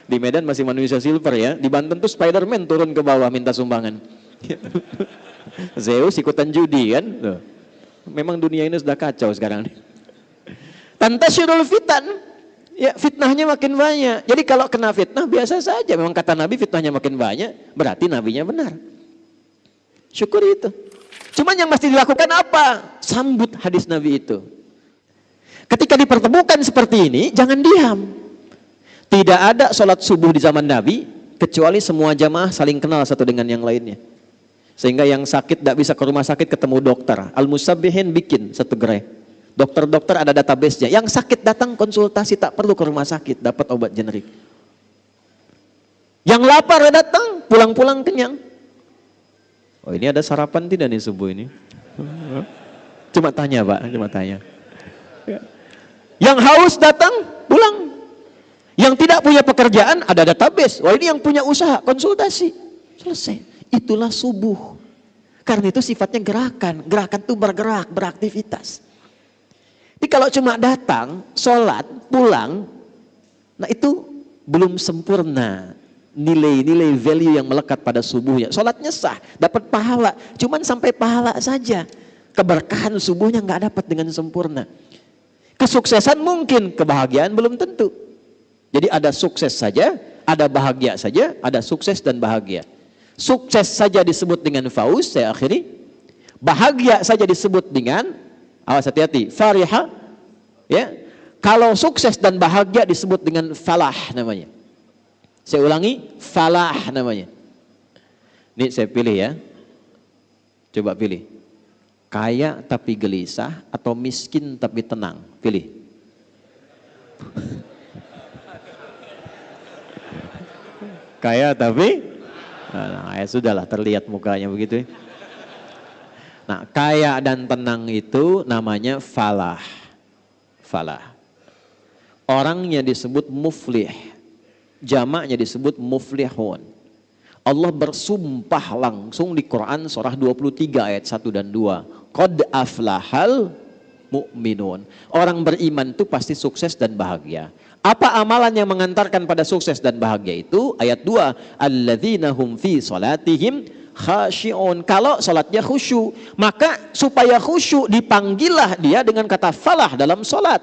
Di Medan masih manusia silver ya. Di Banten tuh Spiderman turun ke bawah minta sumbangan. Zeus ikutan judi kan. Memang dunia ini sudah kacau sekarang. Tantasyirul fitan. Ya, fitnahnya makin banyak. Jadi kalau kena fitnah biasa saja. Memang kata Nabi fitnahnya makin banyak, berarti nabinya benar. Syukuri itu. Cuman yang mesti dilakukan apa? Sambut hadis Nabi itu. Ketika dipertemukan seperti ini, jangan diam. Tidak ada sholat subuh di zaman Nabi, kecuali semua jamaah saling kenal satu dengan yang lainnya. Sehingga yang sakit tidak bisa ke rumah sakit ketemu dokter. Al-Musabbihin bikin satu gerai. Dokter-dokter ada database-nya. Yang sakit datang konsultasi, tak perlu ke rumah sakit, dapat obat generik. Yang lapar datang, pulang-pulang kenyang. Oh, ini ada sarapan tidak nih subuh ini? Cuma tanya Pak, cuma tanya. Yang haus datang, pulang. Yang tidak punya pekerjaan, ada database. Wah, ini yang punya usaha, konsultasi. Selesai. Itulah subuh. Karena itu sifatnya gerakan. Gerakan itu bergerak, beraktivitas. Jadi kalau cuma datang, sholat, pulang, nah itu belum sempurna nilai-nilai value yang melekat pada subuhnya. Sholatnya sah, dapat pahala, cuman sampai pahala saja. Keberkahan subuhnya nggak dapat dengan sempurna. Kesuksesan mungkin, kebahagiaan belum tentu. Jadi ada sukses saja, ada bahagia saja, ada sukses dan bahagia. Sukses saja disebut dengan fauz, saya akhiri. Bahagia saja disebut dengan, awas hati-hati, fariha. Ya. Kalau sukses dan bahagia disebut dengan falah namanya. Saya ulangi, falah namanya. Ini saya pilih ya. Coba pilih. Kaya tapi gelisah atau miskin tapi tenang? Pilih. Kaya tapi, nah, ya sudahlah, terlihat mukanya begitu. Nah, kaya dan tenang itu namanya falah. Falah. Orangnya disebut muflih. Jamaknya disebut muflihun. Allah bersumpah langsung di Quran surah 23 ayat 1 dan 2. Qad aflahal mu'minun. Orang beriman itu pasti sukses dan bahagia. Apa amalan yang mengantarkan pada sukses dan bahagia itu? Ayat 2. Alladzina hum fi salatihim khashi'un. Kalau salatnya khusyuk, maka supaya khusyuk dipanggillah dia dengan kata falah dalam salat.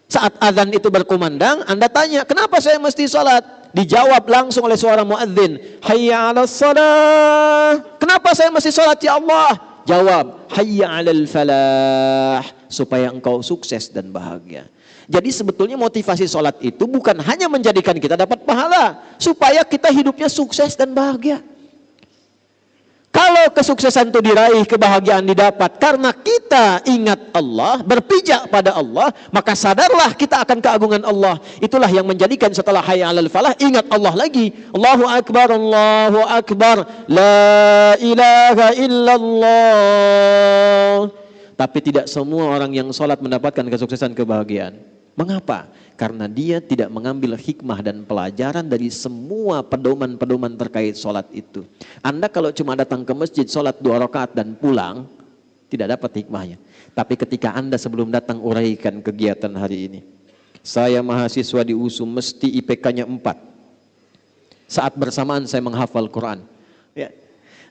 Saat azan itu berkumandang, Anda tanya, kenapa saya mesti salat? Dijawab langsung oleh suara muadzin, hayya 'alas shalah. Kenapa saya mesti salat ya Allah? Jawab, hayya 'alal falah, supaya engkau sukses dan bahagia. Jadi sebetulnya motivasi salat itu bukan hanya menjadikan kita dapat pahala, supaya kita hidupnya sukses dan bahagia. Kalau kesuksesan itu diraih, kebahagiaan didapat karena kita ingat Allah, berpijak pada Allah, maka sadarlah kita akan keagungan Allah. Itulah yang menjadikan setelah hayya 'alal falah, ingat Allah lagi. Allahu Akbar, Allahu Akbar, la ilaha illallah. Tapi tidak semua orang yang sholat mendapatkan kesuksesan kebahagiaan. Mengapa? Karena dia tidak mengambil hikmah dan pelajaran dari semua pedoman-pedoman terkait sholat itu. Anda kalau cuma datang ke masjid, sholat 2 rakaat dan pulang, tidak dapat hikmahnya. Tapi ketika Anda sebelum datang uraikan kegiatan hari ini. Saya mahasiswa di USU, mesti IPK-nya 4. Saat bersamaan saya menghafal Quran. Ya.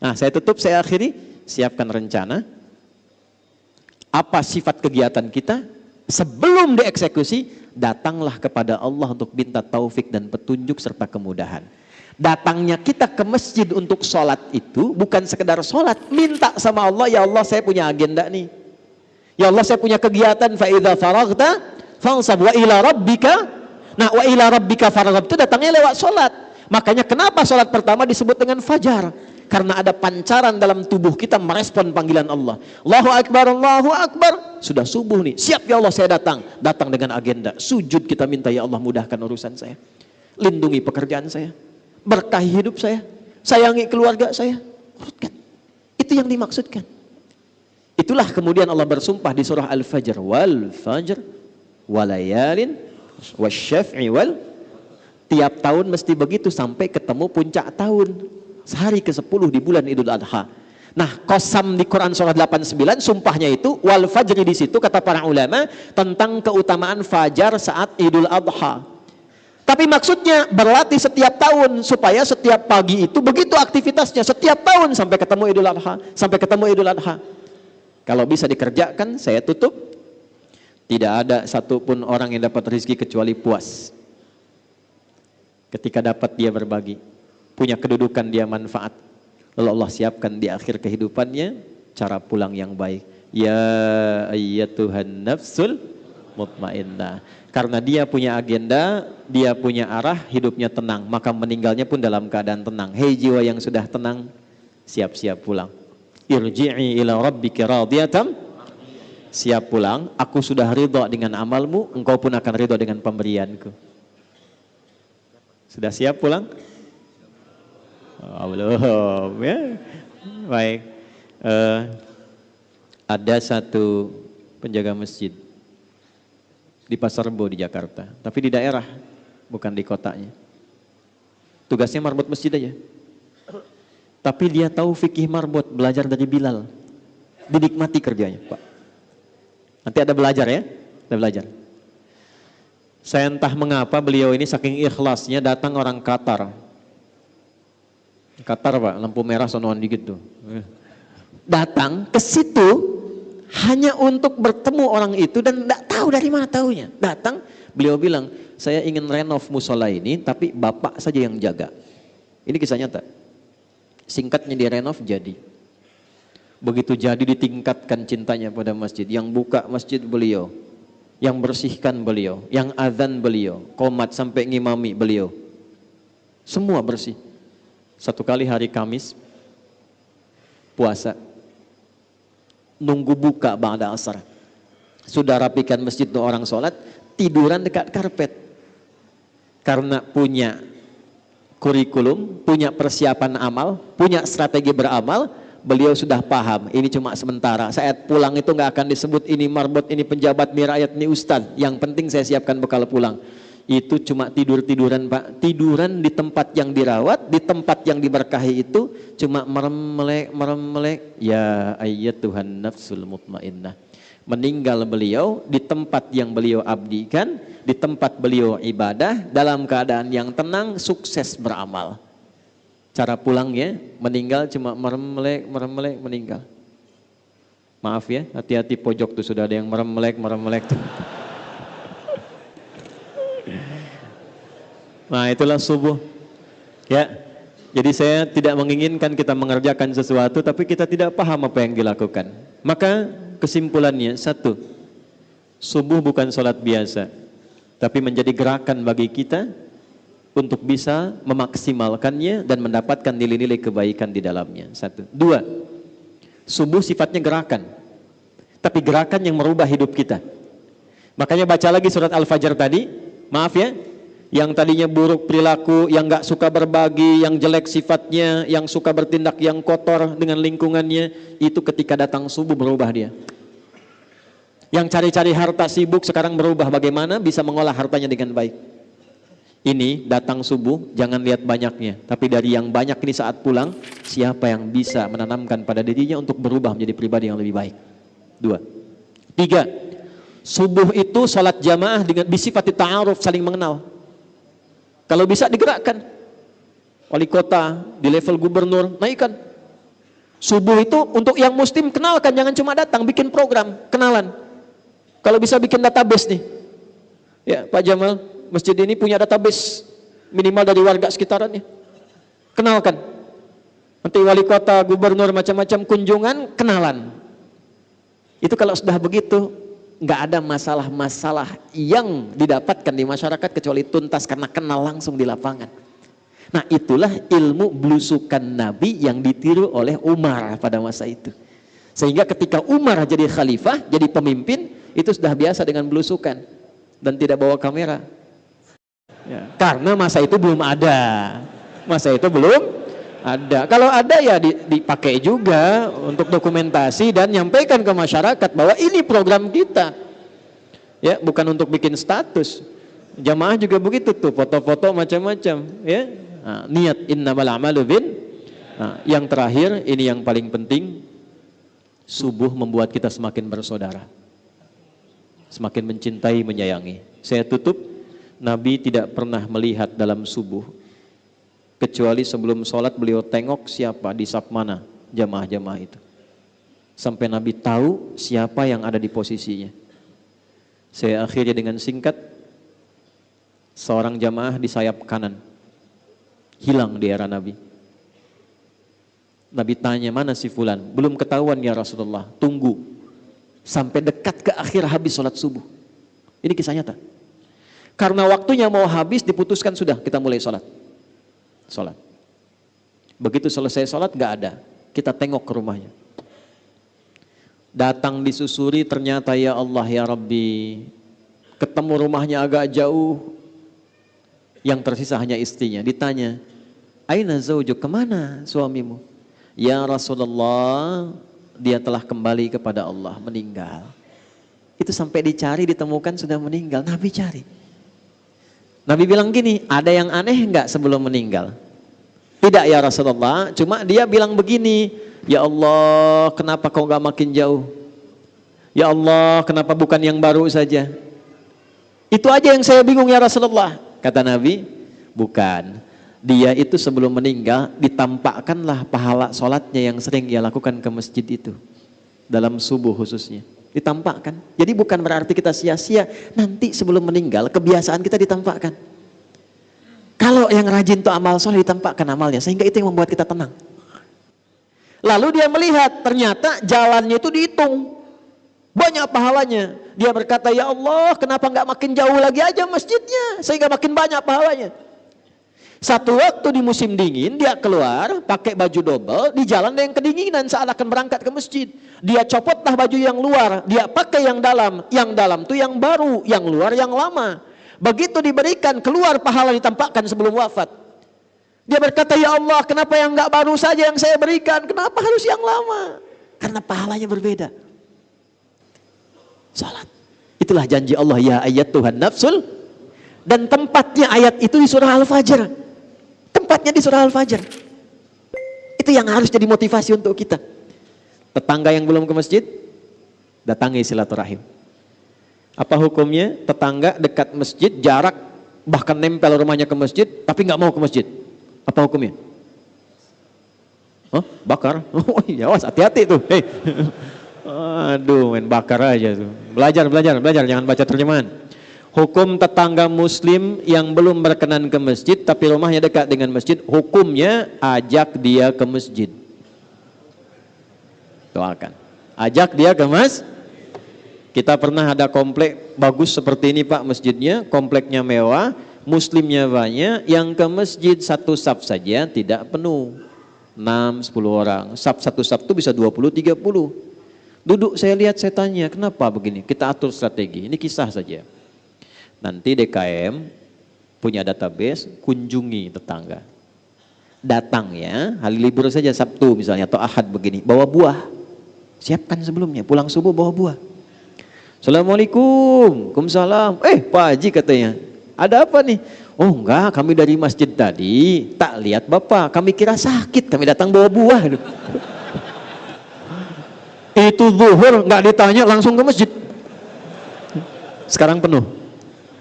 Nah, saya tutup, saya akhiri. Siapkan rencana. Apa sifat kegiatan kita? Sebelum dieksekusi, datanglah kepada Allah untuk minta taufik dan petunjuk serta kemudahan. Datangnya kita ke masjid untuk sholat itu bukan sekedar sholat, minta sama Allah, ya Allah saya punya agenda nih, ya Allah saya punya kegiatan, fa idza faraghta fansab wa ila rabbika. Nah, wa ila rabbika farghab itu datangnya lewat sholat. Makanya kenapa sholat pertama disebut dengan fajar? Karena ada pancaran dalam tubuh kita merespon panggilan Allah. Allahu Akbar, Allahu Akbar. Sudah subuh nih. Siap ya Allah saya datang. Datang dengan agenda. Sujud kita minta, ya Allah mudahkan urusan saya. Lindungi pekerjaan saya. Berkahi hidup saya. Sayangi keluarga saya. Urutkan. Itu yang dimaksudkan. Itulah kemudian Allah bersumpah di surah Al-Fajr. Wal fajr walayalin wasyaf'i wal. Tiap tahun mesti begitu sampai ketemu puncak tahun. Sehari ke-10 di bulan Idul Adha. Nah, qasam di Quran surah 89 sumpahnya itu wal fajri, di situ kata para ulama tentang keutamaan fajar saat Idul Adha. Tapi maksudnya berlatih setiap tahun supaya setiap pagi itu begitu aktivitasnya setiap tahun sampai ketemu Idul Adha, sampai ketemu Idul Adha. Kalau bisa dikerjakan, saya tutup. Tidak ada satupun orang yang dapat rezeki kecuali puas. Ketika dapat dia berbagi, punya kedudukan dia manfaat. Lalu Allah siapkan di akhir kehidupannya cara pulang yang baik. Ya ayyatuhan nafsul mutmainnah. Karena dia punya agenda, dia punya arah, hidupnya tenang, maka meninggalnya pun dalam keadaan tenang. Hei jiwa yang sudah tenang, siap-siap pulang. Irji'i ila rabbika radiyatan, siap pulang, aku sudah ridha dengan amalmu, engkau pun akan ridha dengan pemberianku. Sudah siap pulang? Oh, belum ya. Baik. Ada satu penjaga masjid di Pasar Rebo di Jakarta, tapi di daerah, bukan di kotanya. Tugasnya marbot masjid aja. Tapi dia tahu fikih marbot, belajar dari Bilal. Dinikmati kerjanya, Pak. Nanti ada belajar ya, ada belajar. Saya entah mengapa beliau ini saking ikhlasnya datang orang Qatar. Qatar Pak, lampu merah sonoan dikit tuh. Datang ke situ hanya untuk bertemu orang itu dan tidak tahu dari mana tahunya. Datang, beliau bilang, saya ingin renov musola ini, tapi bapak saja yang jaga. Ini kisah nyata. Singkatnya direnov jadi. Begitu jadi ditingkatkan cintanya pada masjid. Yang buka masjid beliau, yang bersihkan beliau, yang azan beliau, qomat sampai ngimami beliau. Semua bersih. Satu kali hari Kamis, puasa, nunggu buka ba'da asar. Sudah rapikan masjid untuk orang sholat, tiduran dekat karpet. Karena punya kurikulum, punya persiapan amal, punya strategi beramal, beliau sudah paham, ini cuma sementara. Saat pulang itu nggak akan disebut ini marbot, ini penjabat, ini rakyat, ini ustaz. Yang penting saya siapkan bekal pulang. Itu cuma tiduran Pak, tiduran di tempat yang dirawat, di tempat yang diberkahi itu cuma merem-melek. Ya ayyatuhan nafsul mutmainnah. Meninggal beliau di tempat yang beliau abdikan, di tempat beliau ibadah, dalam keadaan yang tenang, sukses beramal. Cara pulangnya, meninggal cuma merem-melek, meninggal. Maaf ya, hati-hati pojok tuh sudah ada yang merem-melek tuh. Nah itulah subuh ya. Jadi saya tidak menginginkan kita mengerjakan sesuatu tapi kita tidak paham apa yang dilakukan. Maka kesimpulannya satu, subuh bukan sholat biasa, tapi menjadi gerakan bagi kita untuk bisa memaksimalkannya dan mendapatkan nilai-nilai kebaikan di dalamnya. Satu. Dua, subuh sifatnya gerakan, tapi gerakan yang merubah hidup kita. Makanya baca lagi surat Al-Fajr tadi, maaf ya, yang tadinya buruk perilaku, yang gak suka berbagi, yang jelek sifatnya, yang suka bertindak yang kotor dengan lingkungannya, itu ketika datang subuh berubah dia. Yang cari-cari harta sibuk sekarang berubah bagaimana bisa mengolah hartanya dengan baik. Ini datang subuh, jangan lihat banyaknya, tapi dari yang banyak ini saat pulang, siapa yang bisa menanamkan pada dirinya untuk berubah menjadi pribadi yang lebih baik. Dua. Tiga, subuh itu sholat jamaah dengan bisifati ta'aruf, saling mengenal. Kalau bisa digerakkan, wali kota di level gubernur naikkan. Subuh itu untuk yang muslim kenalkan, jangan cuma datang, bikin program kenalan. Kalau bisa bikin database nih, ya Pak Jamal, masjid ini punya database minimal dari warga sekitarannya. Kenalkan. Nanti wali kota, gubernur, macam-macam kunjungan, kenalan. Itu kalau sudah begitu, nggak ada masalah-masalah yang didapatkan di masyarakat kecuali tuntas karena kenal langsung di lapangan. Nah itulah ilmu belusukan Nabi yang ditiru oleh Umar pada masa itu. Sehingga ketika Umar jadi khalifah, jadi pemimpin, itu sudah biasa dengan belusukan dan tidak bawa kamera. Ya, karena masa itu belum ada. Masa itu belum ada. Kalau ada ya dipakai juga untuk dokumentasi dan nyampaikan ke masyarakat bahwa ini program kita. Ya, bukan untuk bikin status. Jamaah juga begitu tuh, foto-foto macam-macam, ya. Nah, niat innamal a'malu bin. Nah, yang terakhir ini yang paling penting, subuh membuat kita semakin bersaudara. Semakin mencintai, menyayangi. Saya tutup, Nabi tidak pernah melihat dalam subuh kecuali sebelum sholat beliau tengok siapa di saf mana jamaah-jamaah itu. Sampai Nabi tahu siapa yang ada di posisinya. Saya akhiri dengan singkat. Seorang jamaah di sayap kanan hilang di era Nabi. Nabi tanya, mana si fulan? Belum ketahuan ya Rasulullah. Tunggu sampai dekat ke akhir habis sholat subuh. Ini kisah nyata. Karena waktunya mau habis, diputuskan sudah kita mulai sholat. Begitu selesai sholat gak ada. Kita tengok ke rumahnya. Datang disusuri, ternyata ya Allah ya Rabbi, ketemu rumahnya agak jauh. Yang tersisa hanya istrinya. Ditanya, aina zaujuk, kemana suamimu? Ya Rasulullah, dia telah kembali kepada Allah, meninggal. Itu sampai dicari, ditemukan sudah meninggal. Nabi cari. Nabi bilang gini, ada yang aneh enggak sebelum meninggal? Tidak ya Rasulullah, cuma dia bilang begini, ya Allah, kenapa kau enggak makin jauh? Ya Allah, kenapa bukan yang baru saja? Itu aja yang saya bingung ya Rasulullah. Kata Nabi, bukan. Dia itu sebelum meninggal ditampakkanlah pahala sholatnya yang sering dia lakukan ke masjid itu. Dalam subuh khususnya. Ditampakkan. Jadi bukan berarti kita sia-sia. Nanti sebelum meninggal kebiasaan kita ditampakkan. Kalau yang rajin tuh amal soleh ditampakkan amalnya. Sehingga itu yang membuat kita tenang. Lalu dia melihat ternyata jalannya itu dihitung. Banyak pahalanya. Dia berkata, ya Allah kenapa nggak makin jauh lagi aja masjidnya. Sehingga makin banyak pahalanya. Satu waktu di musim dingin dia keluar pakai baju double, di jalan ada yang kedinginan saat akan berangkat ke masjid. Dia copotlah baju yang luar, dia pakai yang dalam tuh yang baru, yang luar yang lama. Begitu diberikan keluar pahala ditampakkan sebelum wafat. Dia berkata, ya Allah kenapa yang enggak baru saja yang saya berikan, kenapa harus yang lama? Karena pahalanya berbeda. Salat. Itulah janji Allah, ya ayat Tuhan nafsul. Dan tempatnya ayat itu di surah Al-Fajr. Tempatnya di surah Al-Fajr. Itu yang harus jadi motivasi untuk kita. Tetangga yang belum ke masjid, datangi silaturahim. Apa hukumnya? Tetangga dekat masjid, jarak bahkan nempel rumahnya ke masjid, tapi nggak mau ke masjid. Apa hukumnya? Oh, bakar. Oh iya, awas hati-hati tuh. Hey. Aduh, main bakar aja tuh. Belajar, jangan baca terjemahan. Hukum tetangga muslim yang belum berkenan ke masjid tapi rumahnya dekat dengan masjid, hukumnya ajak dia ke masjid. Doakan. Ajak dia ke masjid. Kita pernah ada komplek bagus seperti ini Pak masjidnya, kompleknya mewah, muslimnya banyak, yang ke masjid satu saf saja tidak penuh. 6-10 orang. Satu saf itu bisa 20-30. Duduk saya lihat, saya tanya, kenapa begini? Kita atur strategi. Ini kisah saja. Nanti DKM punya database, kunjungi tetangga. Datang ya, hari libur saja Sabtu misalnya atau Ahad begini, bawa buah. Siapkan sebelumnya, pulang subuh bawa buah. Assalamualaikum, Waalaikumsalam. Pak Haji katanya, ada apa nih? Oh enggak, kami dari masjid tadi, tak lihat Bapak, kami kira sakit, kami datang bawa buah. Itu zuhur, enggak ditanya langsung ke masjid. Sekarang penuh.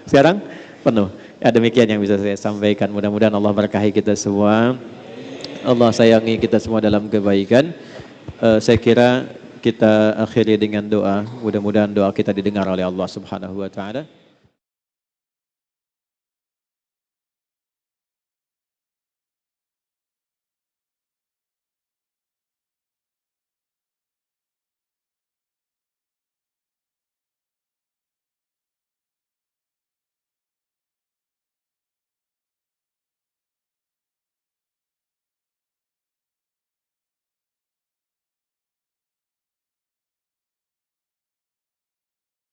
Ya, demikian yang bisa saya sampaikan. Mudah-mudahan Allah berkahi kita semua. Allah sayangi kita semua dalam kebaikan. Saya kira kita akhiri dengan doa. Mudah-mudahan doa kita didengar oleh Allah Subhanahu wa taala.